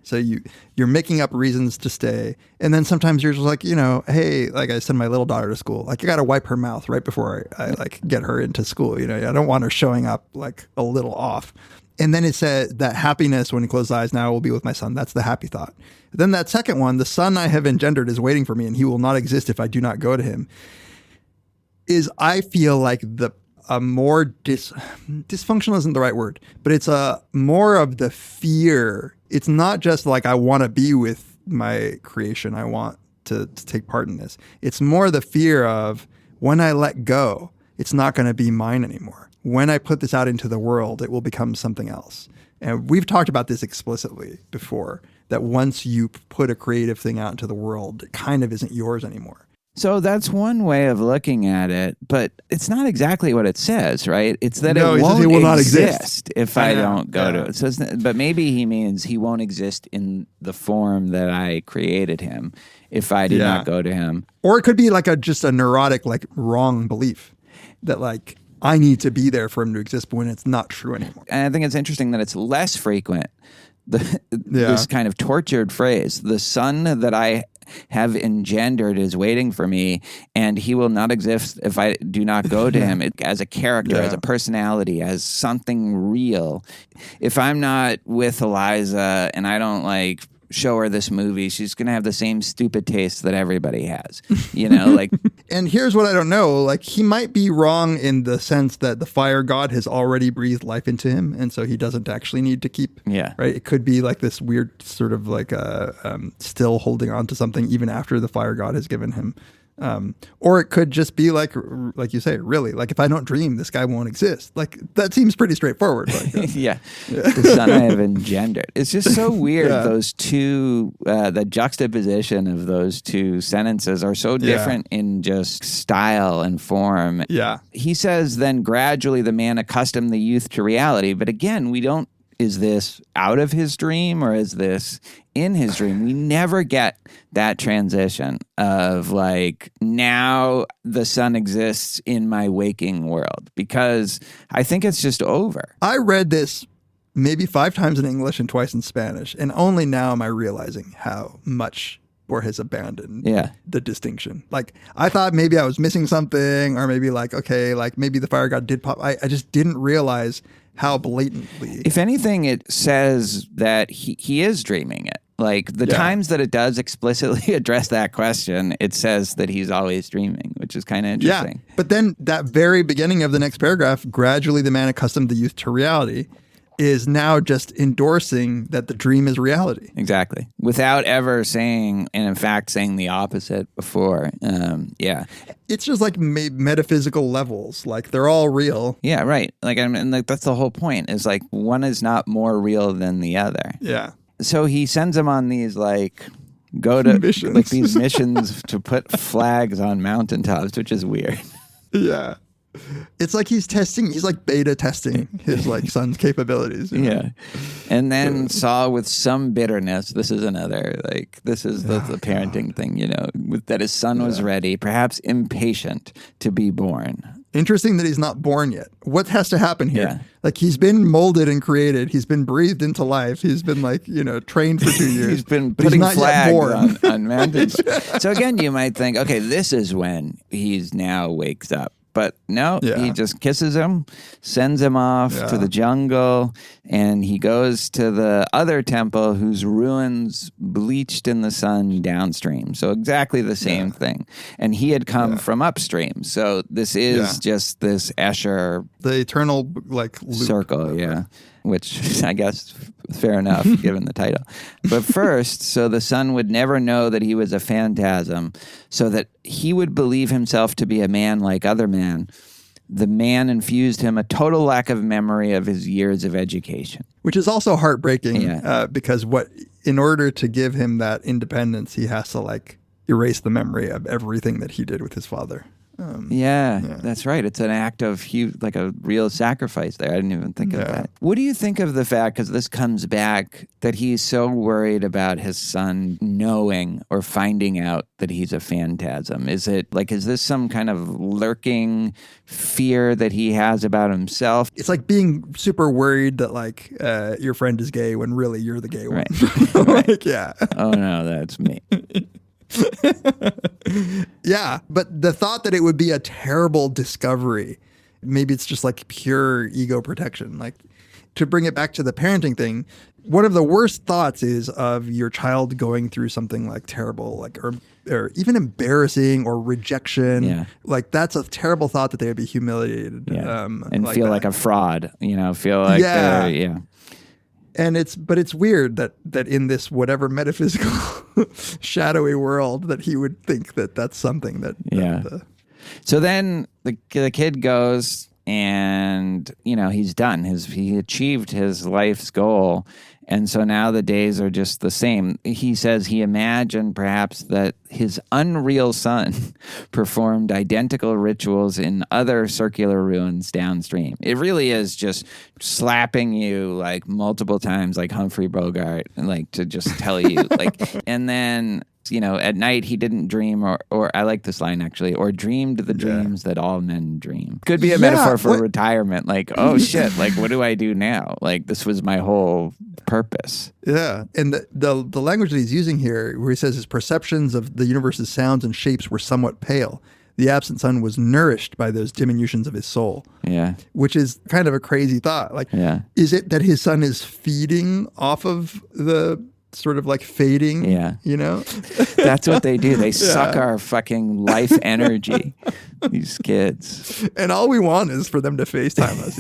So you're making up reasons to stay. And then sometimes you're just hey, I send my little daughter to school. I got to wipe her mouth right before I get her into school. I don't want her showing up a little off. And then it said that happiness when he closed his eyes, now I will be with my son. That's the happy thought. Then that second one, the son I have engendered is waiting for me and he will not exist if I do not go to him, is I feel like a more dysfunctional isn't the right word, but it's a more of the fear. It's not just I want to be with my creation. I want to take part in this. It's more the fear of when I let go, it's not going to be mine anymore. When I put this out into the world, it will become something else. And we've talked about this explicitly before, that once you put a creative thing out into the world, it kind of isn't yours anymore. So that's one way of looking at it, but it's not exactly what it says, right? It's that it will not exist if I don't go to it. So but maybe he means he won't exist in the form that I created him if I do not go to him. Or it could be just a neurotic, wrong belief that I need to be there for him to exist, but when it's not true anymore. And I think it's interesting that it's less frequent. This kind of tortured phrase, the son that I have engendered is waiting for me, and he will not exist if I do not go to him. As a character, as a personality, as something real. If I'm not with Eliza and I don't show her this movie, she's going to have the same stupid taste that everybody has, And here's what I don't know. He might be wrong in the sense that the fire god has already breathed life into him, and so he doesn't actually need to keep. Yeah. Right. It could be this weird sort of still holding on to something even after the fire god has given him. Or it could just be like you say, really, if I don't dream, this guy won't exist. That seems pretty straightforward. Yeah. The son I have engendered. It's just so weird. Those two, the juxtaposition of those two sentences are so different in just style and form. Yeah. He says, then gradually the man accustomed the youth to reality. But again, is this out of his dream or is this in his dream? We never get that transition of now the sun exists in my waking world, because I think it's just over. I read this maybe 5 times in English and twice in Spanish, and only now am I realizing how much Borges abandoned the distinction. I thought maybe I was missing something, or maybe maybe the fire god did pop. I just didn't realize how blatantly. If anything, it says that he is dreaming it. The times that it does explicitly address that question, it says that he's always dreaming, which is kind of interesting. Yeah. But then that very beginning of the next paragraph, gradually the man accustomed the youth to reality. is now just endorsing that the dream is reality. Exactly. Without ever saying, and in fact saying the opposite before. Yeah. It's just like metaphysical levels. Like they're all real. Yeah, right. Like, and like that's the whole point, is like one is not more real than the other. Yeah. So he sends him on these like go to Missions. like these missions to put flags on mountaintops, which is weird. Yeah. It's like he's like beta testing his like son's capabilities. You know? Yeah. And then saw with some bitterness, this is another, like, this is the parenting thing, you know, that his son was ready, perhaps impatient to be born. Interesting that he's not born yet. What has to happen here? Yeah. Like he's been molded and created. He's been breathed into life. He's been like, you know, trained for 2 years. He's been but he's putting not yet flags born. on mountains. So again, you might think, okay, this is when he's now wakes up. But no, he just kisses him, sends him off to the jungle, and he goes to the other temple whose ruins bleached in the sun downstream. So exactly the same thing. And he had come from upstream. So this is just this Escher the eternal like loop. circle, which I guess fair enough given the title. But first, so the son would never know that he was a phantasm, so that he would believe himself to be a man like other men. The man infused him a total lack of memory of his years of education. Which is also heartbreaking because in order to give him that independence, he has to like erase the memory of everything that he did with his father. That's right. It's an act of like a real sacrifice there. I didn't even think of that. What do you think of the fact, because this comes back, that he's so worried about his son knowing or finding out that he's a phantasm? Is this some kind of lurking fear that he has about himself? It's like being super worried that like your friend is gay when really you're the gay one. Right. Like, yeah. Oh no, that's me. Yeah, but the thought that it would be a terrible discovery, maybe it's just like pure ego protection. Like, to bring it back to the parenting thing, one of the worst thoughts is of your child going through something like terrible, like or even embarrassing or rejection. Yeah. Like that's a terrible thought that they would be humiliated. And like feel that. like a fraud, feel like And it's weird that in this whatever metaphysical shadowy world that he would think that that's something that So then the kid goes and he's done he achieved his life's goal, and so now the days are just the same. He says he imagined perhaps that his unreal son performed identical rituals in other circular ruins downstream. It really is just slapping you like multiple times like Humphrey Bogart, and like to just tell you like, and then at night he didn't dream or I like this line actually, or dreamed the dreams that all men dream. Could be a metaphor for retirement. Like, oh shit, like what do I do now? Like this was my whole purpose. Yeah. And the language that he's using here, where he says his perceptions of the universe's sounds and shapes were somewhat pale. The absent son was nourished by those diminutions of his soul. Yeah. Which is kind of a crazy thought. Like, is it that his son is feeding off of the sort of like fading? Yeah. That's what they do. They suck our fucking life energy, these kids. And all we want is for them to FaceTime us,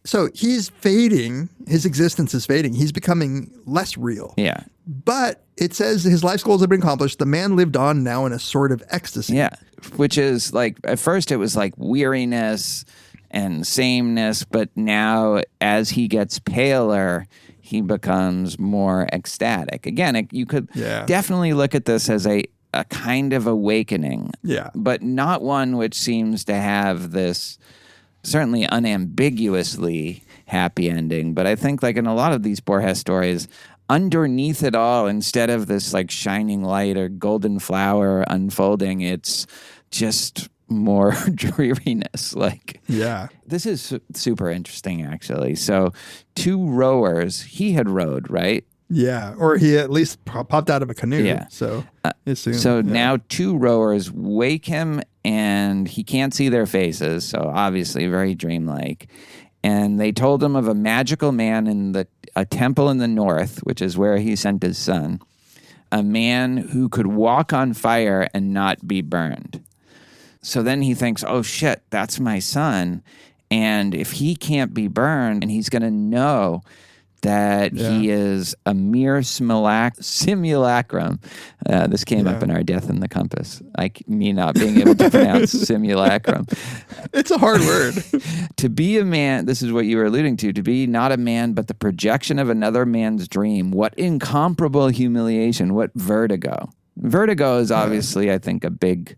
So he's fading. His existence is fading. He's becoming less real. Yeah. But it says his life's goals have been accomplished. The man lived on now in a sort of ecstasy. Yeah. Which is like, at first it was like weariness and sameness, but now as he gets paler, he becomes more ecstatic. Again, you could definitely look at this as a kind of awakening, but not one which seems to have this certainly unambiguously happy ending. But I think like in a lot of these Borges stories, underneath it all, instead of this like shining light or golden flower unfolding, it's just more dreariness. Like, this is super interesting actually. So 2 rowers, he had rowed, right? Yeah, or he at least popped out of a canoe. Yeah. So now 2 rowers wake him, and he can't see their faces, so obviously very dreamlike. And they told him of a magical man in a temple in the north, which is where he sent his son, a man who could walk on fire and not be burned. So then he thinks, oh shit, that's my son. And if he can't be burned, and he's going to know that he is a mere simulacrum. This came up in our Death in the Compass. Me not being able to pronounce simulacrum. It's a hard word. To be a man, this is what you were alluding to be not a man, but the projection of another man's dream. What incomparable humiliation, what vertigo. Vertigo is obviously, I think, a big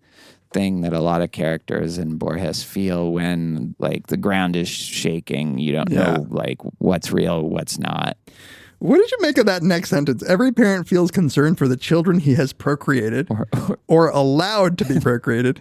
thing that a lot of characters in Borges feel when like the ground is shaking. You don't know like what's real, what's not. What did you make of that next sentence? Every parent feels concern for the children he has procreated or allowed to be procreated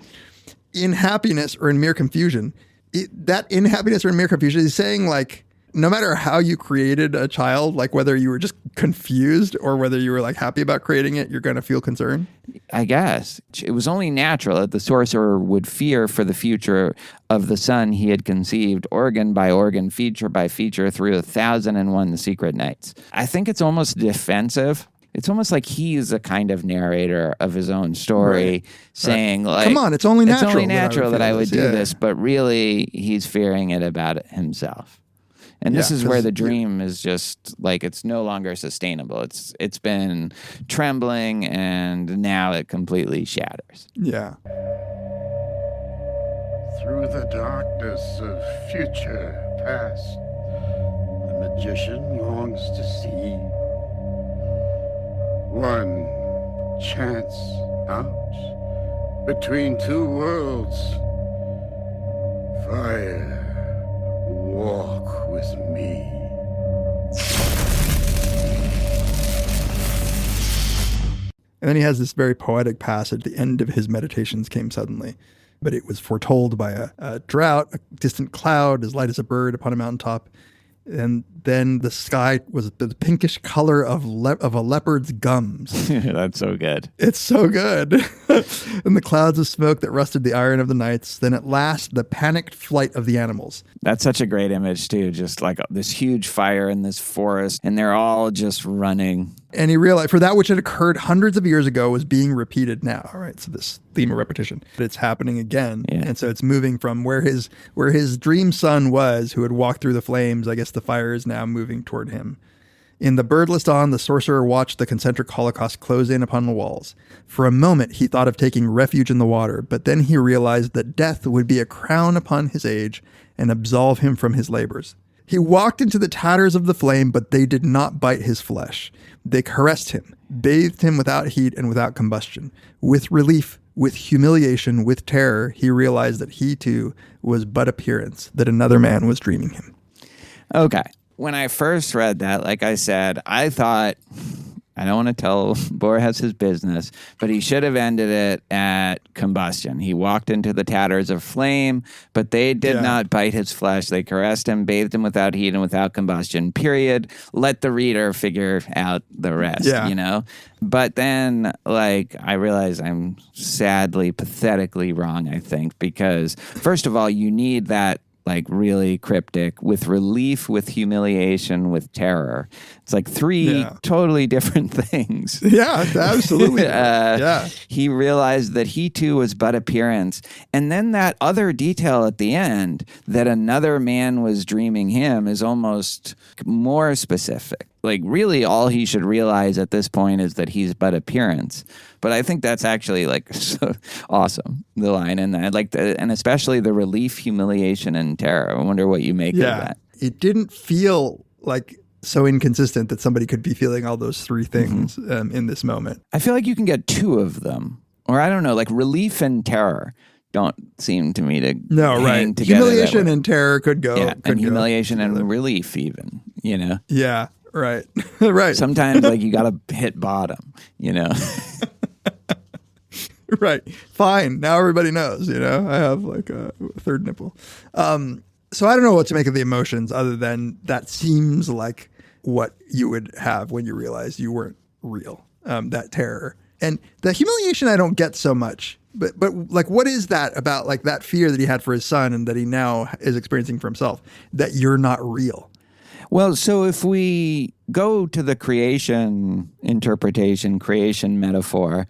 in happiness or in mere confusion. That in happiness or in mere confusion is saying like, no matter how you created a child, like whether you were just confused or whether you were like happy about creating it, you're going to feel concern. I guess it was only natural that the sorcerer would fear for the future of the son he had conceived, organ by organ, feature by feature, through 1,001 secret nights. I think it's almost defensive. It's almost like he's a kind of narrator of his own story, saying like, come on, it's only natural. It's only natural that I would do this, but really he's fearing it about himself. And this is where the dream is just like, it's no longer sustainable. It's been trembling and now it completely shatters. Yeah. Through the darkness of future past, the magician longs to see one chance out between two worlds. Fire, walk with me. And then he has this very poetic passage. The end of his meditations came suddenly, but it was foretold by a drought, a distant cloud as light as a bird upon a mountaintop. And then the sky was the pinkish color of a leopard's gums. That's so good. It's so good. And the clouds of smoke that rusted the iron of the nights. Then at last, the panicked flight of the animals. That's such a great image, too. Just like this huge fire in this forest, and they're all just running. And he realized for that which had occurred hundreds of years ago was being repeated now. All right, so this theme of repetition, but it's happening again. Yeah. And so it's moving from where his dream son was, who had walked through the flames. I guess the fire is now moving toward him. In the birdless dawn, the sorcerer watched the concentric holocaust close in upon the walls. For a moment, he thought of taking refuge in the water, but then he realized that death would be a crown upon his age and absolve him from his labors. He walked into the tatters of the flame, but they did not bite his flesh. They caressed him, bathed him without heat and without combustion. With relief, with humiliation, with terror, he realized that he too was but appearance, that another man was dreaming him. Okay. When I first read that, like I said, I thought, I don't want to tell Borges his business, but he should have ended it at combustion. He walked into the tatters of flame, but they did not bite his flesh. They caressed him, bathed him without heat and without combustion, period. Let the reader figure out the rest, you know? But then, like, I realize I'm sadly, pathetically wrong, I think, because first of all, you need that like really cryptic, with relief, with humiliation, with terror. It's like three totally different things. Yeah, absolutely. He realized that he too was but appearance. And then that other detail at the end, that another man was dreaming him, is almost more specific. Like really all he should realize at this point is that he's but appearance. But I think that's actually like so awesome, the line. And I like and especially the relief, humiliation, and terror. I wonder what you make of that. It didn't feel like so inconsistent that somebody could be feeling all those three things in this moment. I feel like you can get two of them. Or I don't know, like relief and terror don't seem to me to hang together. Humiliation and terror could go. Yeah, could and humiliation go and relief even, you know? Yeah, right. Right. Sometimes like you got to hit bottom, you know? Right. Fine. Now everybody knows, you know, I have like a third nipple. So I don't know what to make of the emotions other than that seems like what you would have when you realize you weren't real, that terror. And the humiliation I don't get so much, but like what is that about, like that fear that he had for his son and that he now is experiencing for himself, that you're not real? Well, so if we go to the creation interpretation, creation metaphor,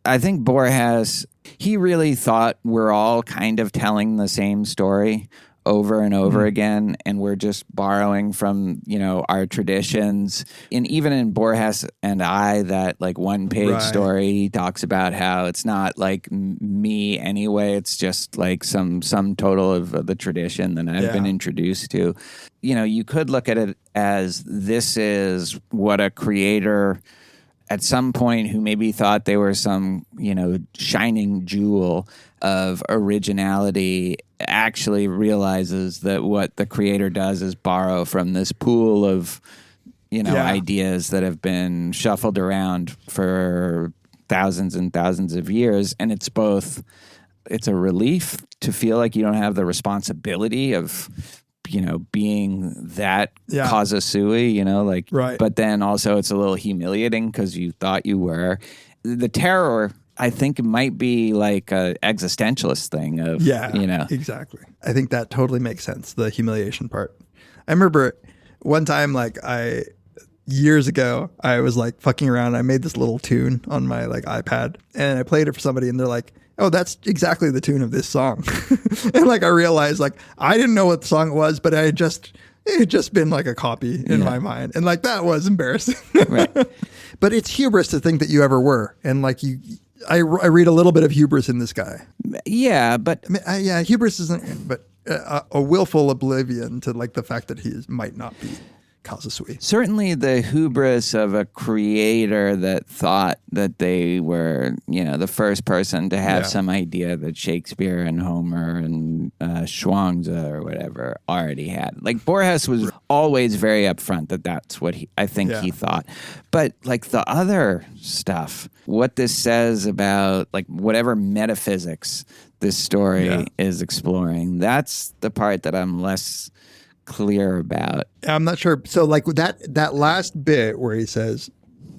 I think Borges, he really thought we're all kind of telling the same story over and over again, and we're just borrowing from, our traditions. And even in Borges and I, that like one-page story, he talks about how it's not like me anyway. It's just like some total of the tradition that I've been introduced to. You could look at it as this is what a creator at some point who maybe thought they were some, shining jewel of originality actually realizes that what the creator does is borrow from this pool of, ideas that have been shuffled around for thousands and thousands of years. And it's a relief to feel like you don't have the responsibility of, being that causa sui, but then also it's a little humiliating because you thought you were. The terror, I think, might be like a existentialist thing of, Exactly. I think that totally makes sense, the humiliation part. I remember one time, years ago, I was like fucking around. I made this little tune on my iPad and I played it for somebody and they're like, oh, that's exactly the tune of this song. And I realized I didn't know what the song was, but it had just been like a copy in my mind. And that was embarrassing. Right. But it's hubris to think that you ever were. And I read a little bit of hubris in this guy. Yeah, but hubris isn't, but a willful oblivion to the fact that he might not be causa sui. Certainly the hubris of a creator that thought that they were, the first person to have some idea that Shakespeare and Homer and Chuang-Tzu or whatever already had. Borges was always very upfront that that's what he thought. But the other stuff, what this says about whatever metaphysics this story is exploring, that's the part that I'm less clear about. I'm not sure. So that last bit where he says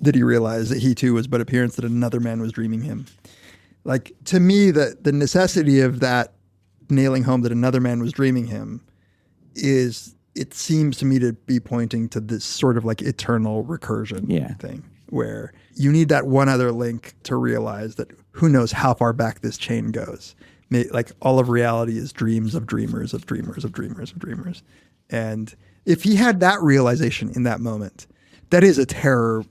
that he realized that he too was but appearance, that another man was dreaming him. To me, the necessity of that nailing home that another man was dreaming him it seems to me to be pointing to this sort of eternal recursion thing where you need that one other link to realize that who knows how far back this chain goes. All of reality is dreams of dreamers of dreamers of dreamers of dreamers. And if he had that realization in that moment, that is a terror,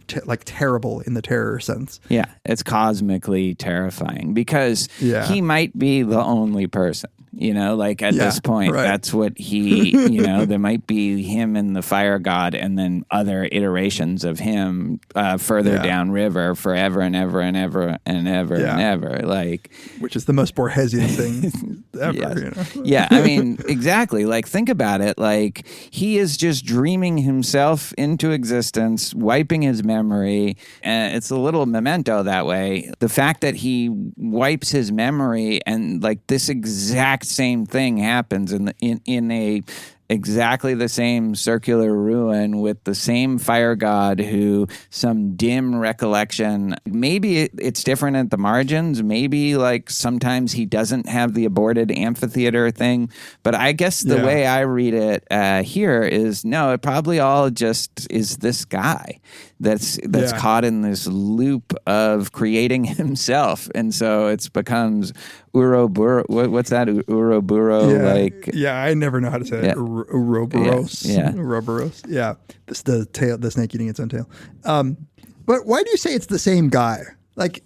terrible in the terror sense. Yeah, it's cosmically terrifying because he might be the only person. At this point, that's what he, there might be him and the fire god and then other iterations of him further downriver forever and ever and ever and ever and ever. Which is the most Borgesian thing ever. Yeah, I mean, exactly. Think about it. He is just dreaming himself into existence, wiping his memory. And it's a little memento that way. The fact that he wipes his memory and this exact same thing happens in a exactly the same circular ruin with the same fire god who some dim recollection, maybe it's different at the margins, maybe sometimes he doesn't have the aborted amphitheater thing, but I guess the way I read it here is no, it probably all just is this guy that's caught in this loop of creating himself, and so it becomes Uroburo. What's that? Uroburo? I never know how to say it. Uroboros. Uroboros. Yeah. The snake eating its own tail. But why do you say it's the same guy?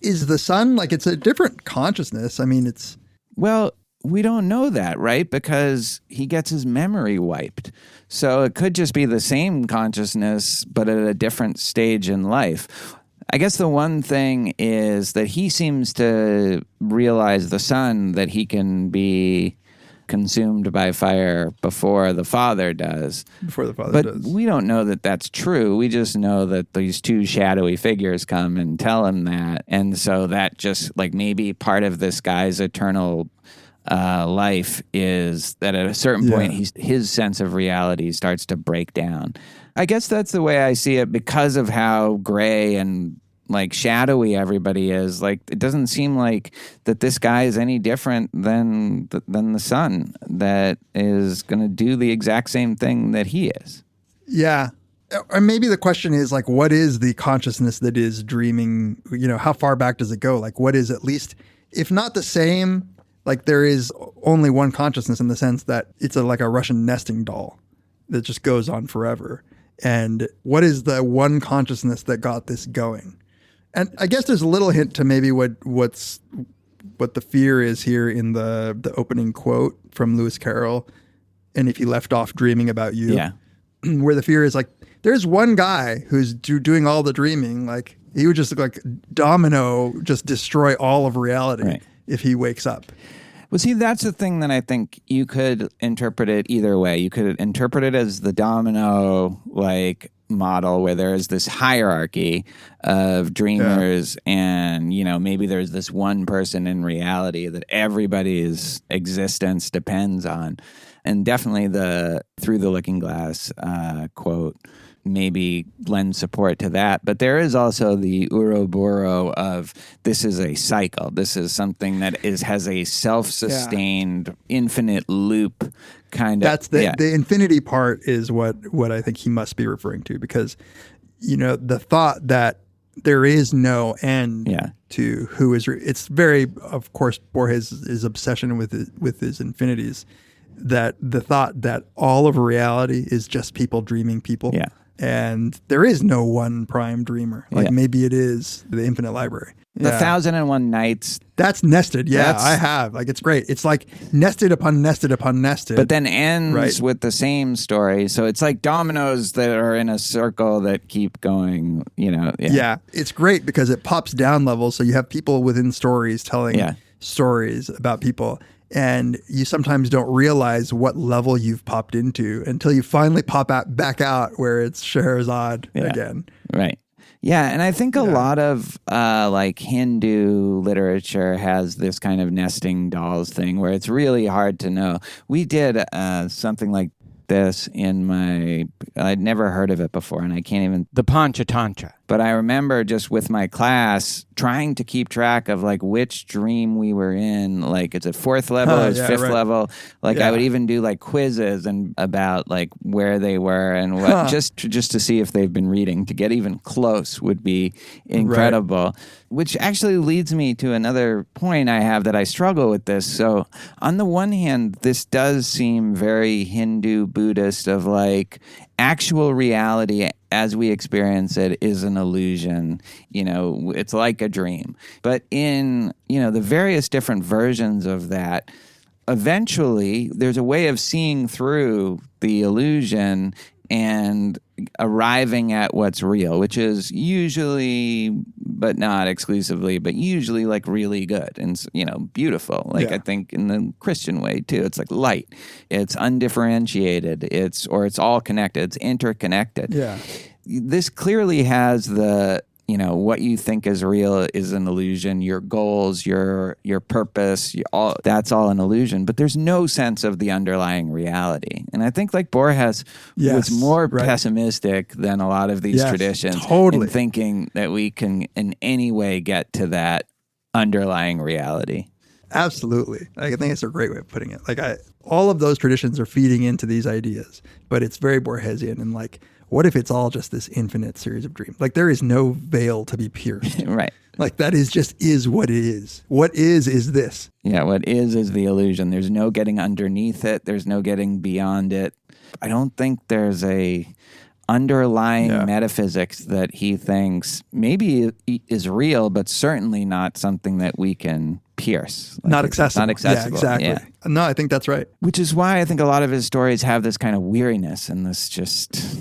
Is the sun, it's a different consciousness? I mean, it's... Well, we don't know that, right? Because he gets his memory wiped. So it could just be the same consciousness, but at a different stage in life. I guess the one thing is that he seems to realize the son that he can be consumed by fire before the father does. But we don't know that that's true. We just know that these two shadowy figures come and tell him that. And so that just maybe part of this guy's eternal life is that at a certain point his sense of reality starts to break down. I guess that's the way I see it because of how gray and shadowy everybody is. It doesn't seem like that this guy is any different than the sun that is going to do the exact same thing that he is. Yeah. Or maybe the question is what is the consciousness that is dreaming? How far back does it go? What is at least, if not the same, there is only one consciousness in the sense that it's like a Russian nesting doll that just goes on forever. And what is the one consciousness that got this going? And I guess there's a little hint to maybe what the fear is here in the opening quote from Lewis Carroll. And if he left off dreaming about you, where the fear is like, there's one guy who's doing all the dreaming. Like he would just like domino, just destroy all of reality if he wakes up. Well, see, that's the thing that I think you could interpret it either way. You could interpret it as the domino like model where there is this hierarchy of dreamers and, you know, maybe there's this one person in reality that everybody's existence depends on. And definitely the through the looking glass quote maybe lend support to that. But there is also the Uroboro of this is a cycle. This is something that has a self-sustained infinite loop kind of. That's the infinity part is what I think he must be referring to, because, you know, the thought that there is no end to who is, it's very, of course, Borges' obsession with his infinities, that the thought that all of reality is just people dreaming people. Yeah. And there is no one prime dreamer. Like maybe it is the infinite library. The 1001 Nights. That's nested. Yeah, I have. Like, it's great. It's like nested upon nested upon nested. But then ends with the same story. So it's like dominoes that are in a circle that keep going, you know. Yeah, it's great because it pops down levels. So you have people within stories telling stories about people. And you sometimes don't realize what level you've popped into until you finally pop back out where it's Scheherazade again. Right. Yeah, and I think a lot of like Hindu literature has this kind of nesting dolls thing where it's really hard to know. We did something like this I'd never heard of it before, and I can't even... The Panchatantra. But I remember just with my class trying to keep track of like which dream we were in. Like, it's a fourth level, it's fifth level. Like I would even do like quizzes and about like where they were and what, just to see if they've been reading. To get even close would be incredible. Which actually leads me to another point I have that I struggle with this. So on the one hand, this does seem very Hindu Buddhist of like actual reality as we experience it is an illusion. You know, it's like a dream. But in, you know, the various different versions of that, eventually there's a way of seeing through the illusion and arriving at what's real, which is usually, but not exclusively, but usually like really good and, you know, beautiful. Like I think in the Christian way too, it's like light, it's undifferentiated, it's all connected, it's interconnected. Yeah. This clearly has the, you know, what you think is real is an illusion. Your goals, your purpose, that's all an illusion. But there's no sense of the underlying reality. And I think like Borges was more pessimistic than a lot of these traditions. Totally. In thinking that we can in any way get to that underlying reality. Absolutely. I think it's a great way of putting it. Like all of those traditions are feeding into these ideas, but it's very Borgesian and like, what if it's all just this infinite series of dreams? Like there is no veil to be pierced. Right. Like that is what it is. What is this? Yeah, what is the illusion. There's no getting underneath it. There's no getting beyond it. I don't think there's a underlying metaphysics that he thinks maybe is real, but certainly not something that we can pierce. Like Not accessible. Not accessible. Yeah, exactly. Yeah. No, I think that's right. Which is why I think a lot of his stories have this kind of weariness and this just,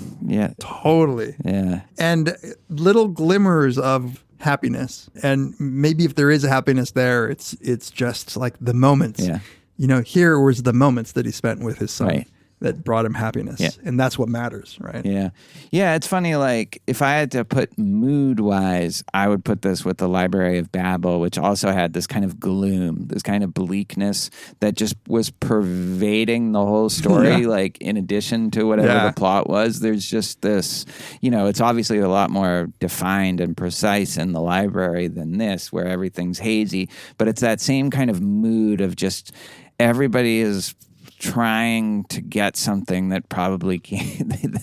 Totally. Yeah. And little glimmers of happiness. And maybe if there is a happiness there, it's just like the moments. Yeah. You know, here was the moments that he spent with his son. Right. That brought him happiness. Yeah. And that's what matters, right? Yeah. Yeah, it's funny, like, if I had to put mood-wise, I would put this with the Library of Babel, which also had this kind of gloom, this kind of bleakness that just was pervading the whole story, like, in addition to whatever the plot was. There's just this, you know, it's obviously a lot more defined and precise in the library than this, where everything's hazy, but it's that same kind of mood of just everybody is trying to get something that probably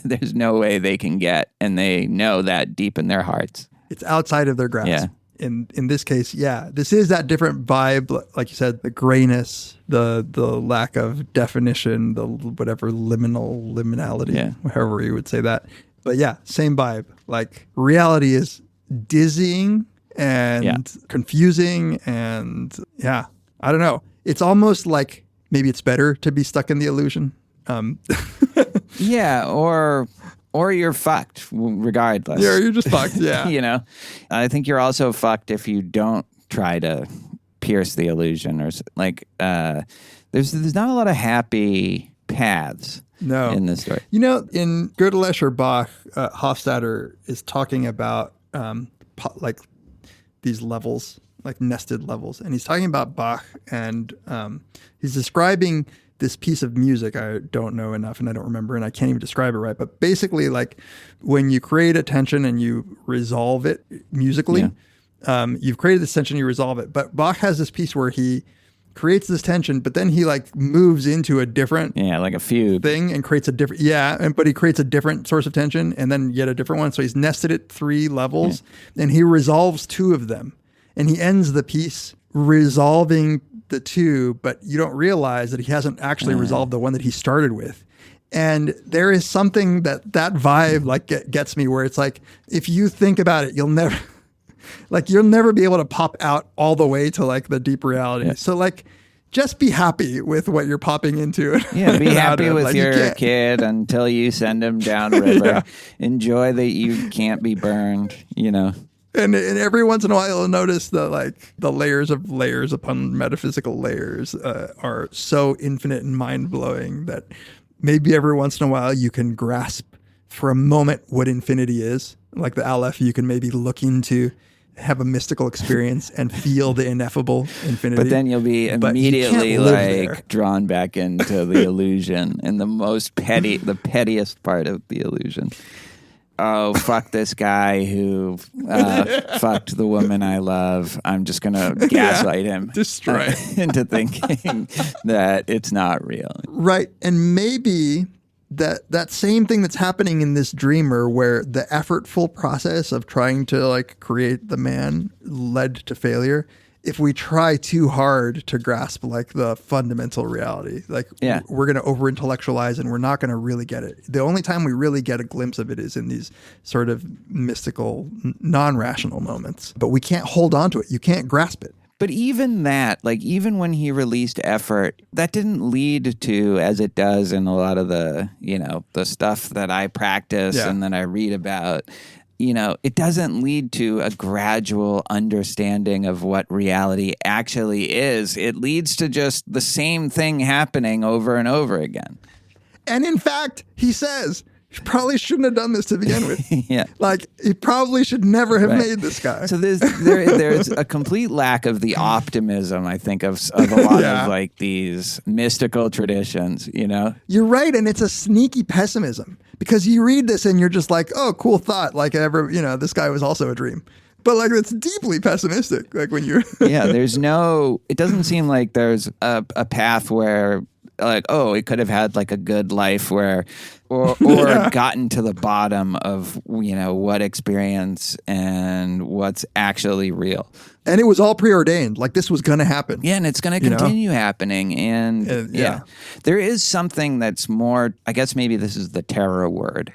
there's no way they can get, and they know that deep in their hearts. It's outside of their grasp. Yeah. in this case, this is that different vibe, like you said, the grayness, the lack of definition, the whatever liminality, however you would say that. But same vibe. Like reality is dizzying and confusing, and I don't know. It's almost like maybe it's better to be stuck in the illusion. Or you're fucked regardless. Yeah, you're just fucked. Yeah. I think you're also fucked if you don't try to pierce the illusion, or like there's not a lot of happy paths. No. In this story. In Gödel or Bach, Hofstadter is talking about like these levels, like nested levels. And he's talking about Bach, and he's describing this piece of music. I don't know enough and I don't remember, and I can't even describe it right. But basically, like when you create a tension and you resolve it musically, you've created this tension, you resolve it. But Bach has this piece where he creates this tension, but then he like moves into a different like a fugue thing and creates a different but he creates a different source of tension and then yet a different one. So he's nested it 3 levels and he resolves 2 of them, and he ends the piece resolving the 2, but you don't realize that he hasn't actually resolved the one that he started with. And there is something that vibe like gets me, where it's like, if you think about it, you'll never be able to pop out all the way to like the deep reality. Yeah. So like, just be happy with what you're popping into. Yeah, be happy with your kid until you send him down river. Enjoy that you can't be burned, And every once in a while, you'll notice that like the layers upon metaphysical layers are so infinite and mind blowing that maybe every once in a while you can grasp for a moment what infinity is. Like the Aleph, you can maybe look into, have a mystical experience and feel the ineffable infinity. But then you'll be immediately like drawn back into the illusion and the pettiest part of the illusion. Oh, fuck this guy who fucked the woman I love. I'm just going to gaslight him destroy into thinking that it's not real. Right. And maybe that same thing that's happening in this dreamer, where the effortful process of trying to like create the man led to failure. If we try too hard to grasp like the fundamental reality, like we're going to over intellectualize and we're not going to really get it. The only time we really get a glimpse of it is in these sort of mystical, non-rational moments, but we can't hold on to it. You can't grasp it. But even that, like even when he released Effort, that didn't lead to, as it does in a lot of the, the stuff that I practice and that I read about, it doesn't lead to a gradual understanding of what reality actually is. It leads to just the same thing happening over and over again. And in fact, he says, he probably shouldn't have done this to begin with. Like, he probably should never have made this guy. So there's a complete lack of the optimism, I think, of a lot of like these mystical traditions, You're right, and it's a sneaky pessimism. Because you read this and you're just like, oh, cool thought. Like, this guy was also a dream. But like, it's deeply pessimistic. Like when you're... it doesn't seem like there's a path where like, oh, it could have had like a good life or gotten to the bottom of, what experience and what's actually real. And it was all preordained. Like this was going to happen. Yeah, and it's going to continue happening. And there is something that's more, I guess maybe this is the terror word.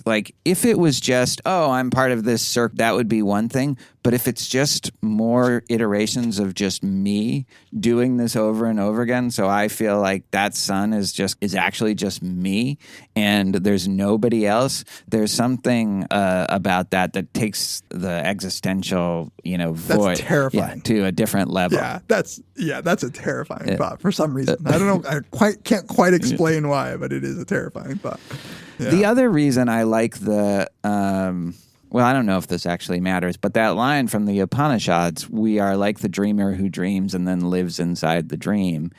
Like if it was just, oh, I'm part of this circle, that would be one thing. But if it's just more iterations of just me doing this over and over again, so I feel like that sun is actually just me and there's nobody else. There's something about that takes the existential, void terrifying. To a different level. Yeah, that's a terrifying thought for some reason. I don't know. I can't quite explain why, but it is a terrifying thought. Yeah. The other reason I like the, well, I don't know if this actually matters, but that line from the Upanishads, we are like the dreamer who dreams and then lives inside the dream,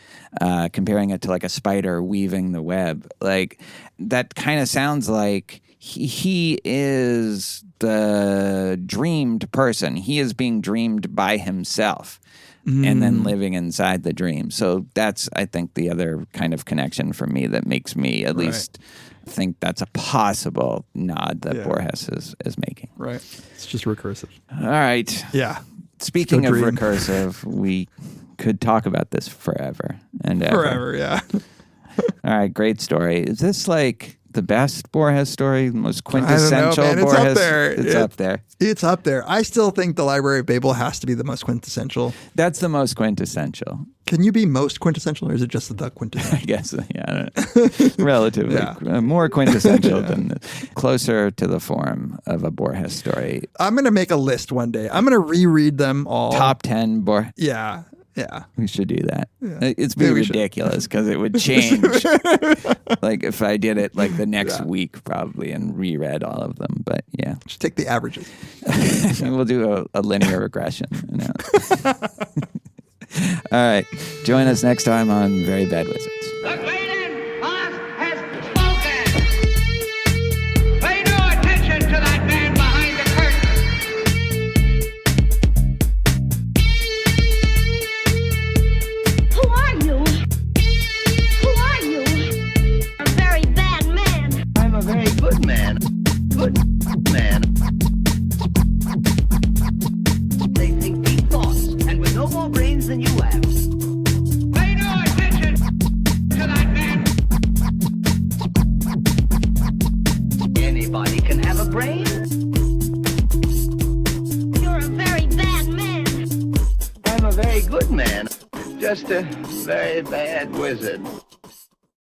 comparing it to like a spider weaving the web. Like that kind of sounds like he is the dreamed person. He is being dreamed by himself. And then living inside the dream. So that's, I think, the other kind of connection for me that makes me at least think that's a possible nod that Borges is making. Right. It's just recursive. All right. Yeah. Speaking of dream. recursive, we could talk about this forever and ever. Forever, yeah. All right, great story. Is this like the best Borges story? The most quintessential man. It's Borges? up there. It's up there. It's up there. I still think the Library of Babel has to be the most quintessential. That's the most quintessential. Can you be most quintessential, or is it just the quintessential? I guess, yeah. I don't know. Relatively. Yeah. More quintessential than closer to the form of a Borges story. I'm going to make a list one day. I'm going to reread them all. Top 10 Borges. Yeah. Yeah. We should do that. Yeah. It's be Maybe we should. ridiculous because it would change. Like if I did it like the next week probably and reread all of them. But yeah. Just take the averages. We'll do a linear regression. All right. Join us next time on Very Bad Wizards. The great boss has spoken. Pay no attention to that man behind the curtain. Who are you? Who are you? A very bad man. I'm a very good man. Good man. They think deep thoughts, and with no more brains than you have. Pay no attention to that man. Anybody can have a brain. You're a very bad man. I'm a very good man. Just a very bad wizard.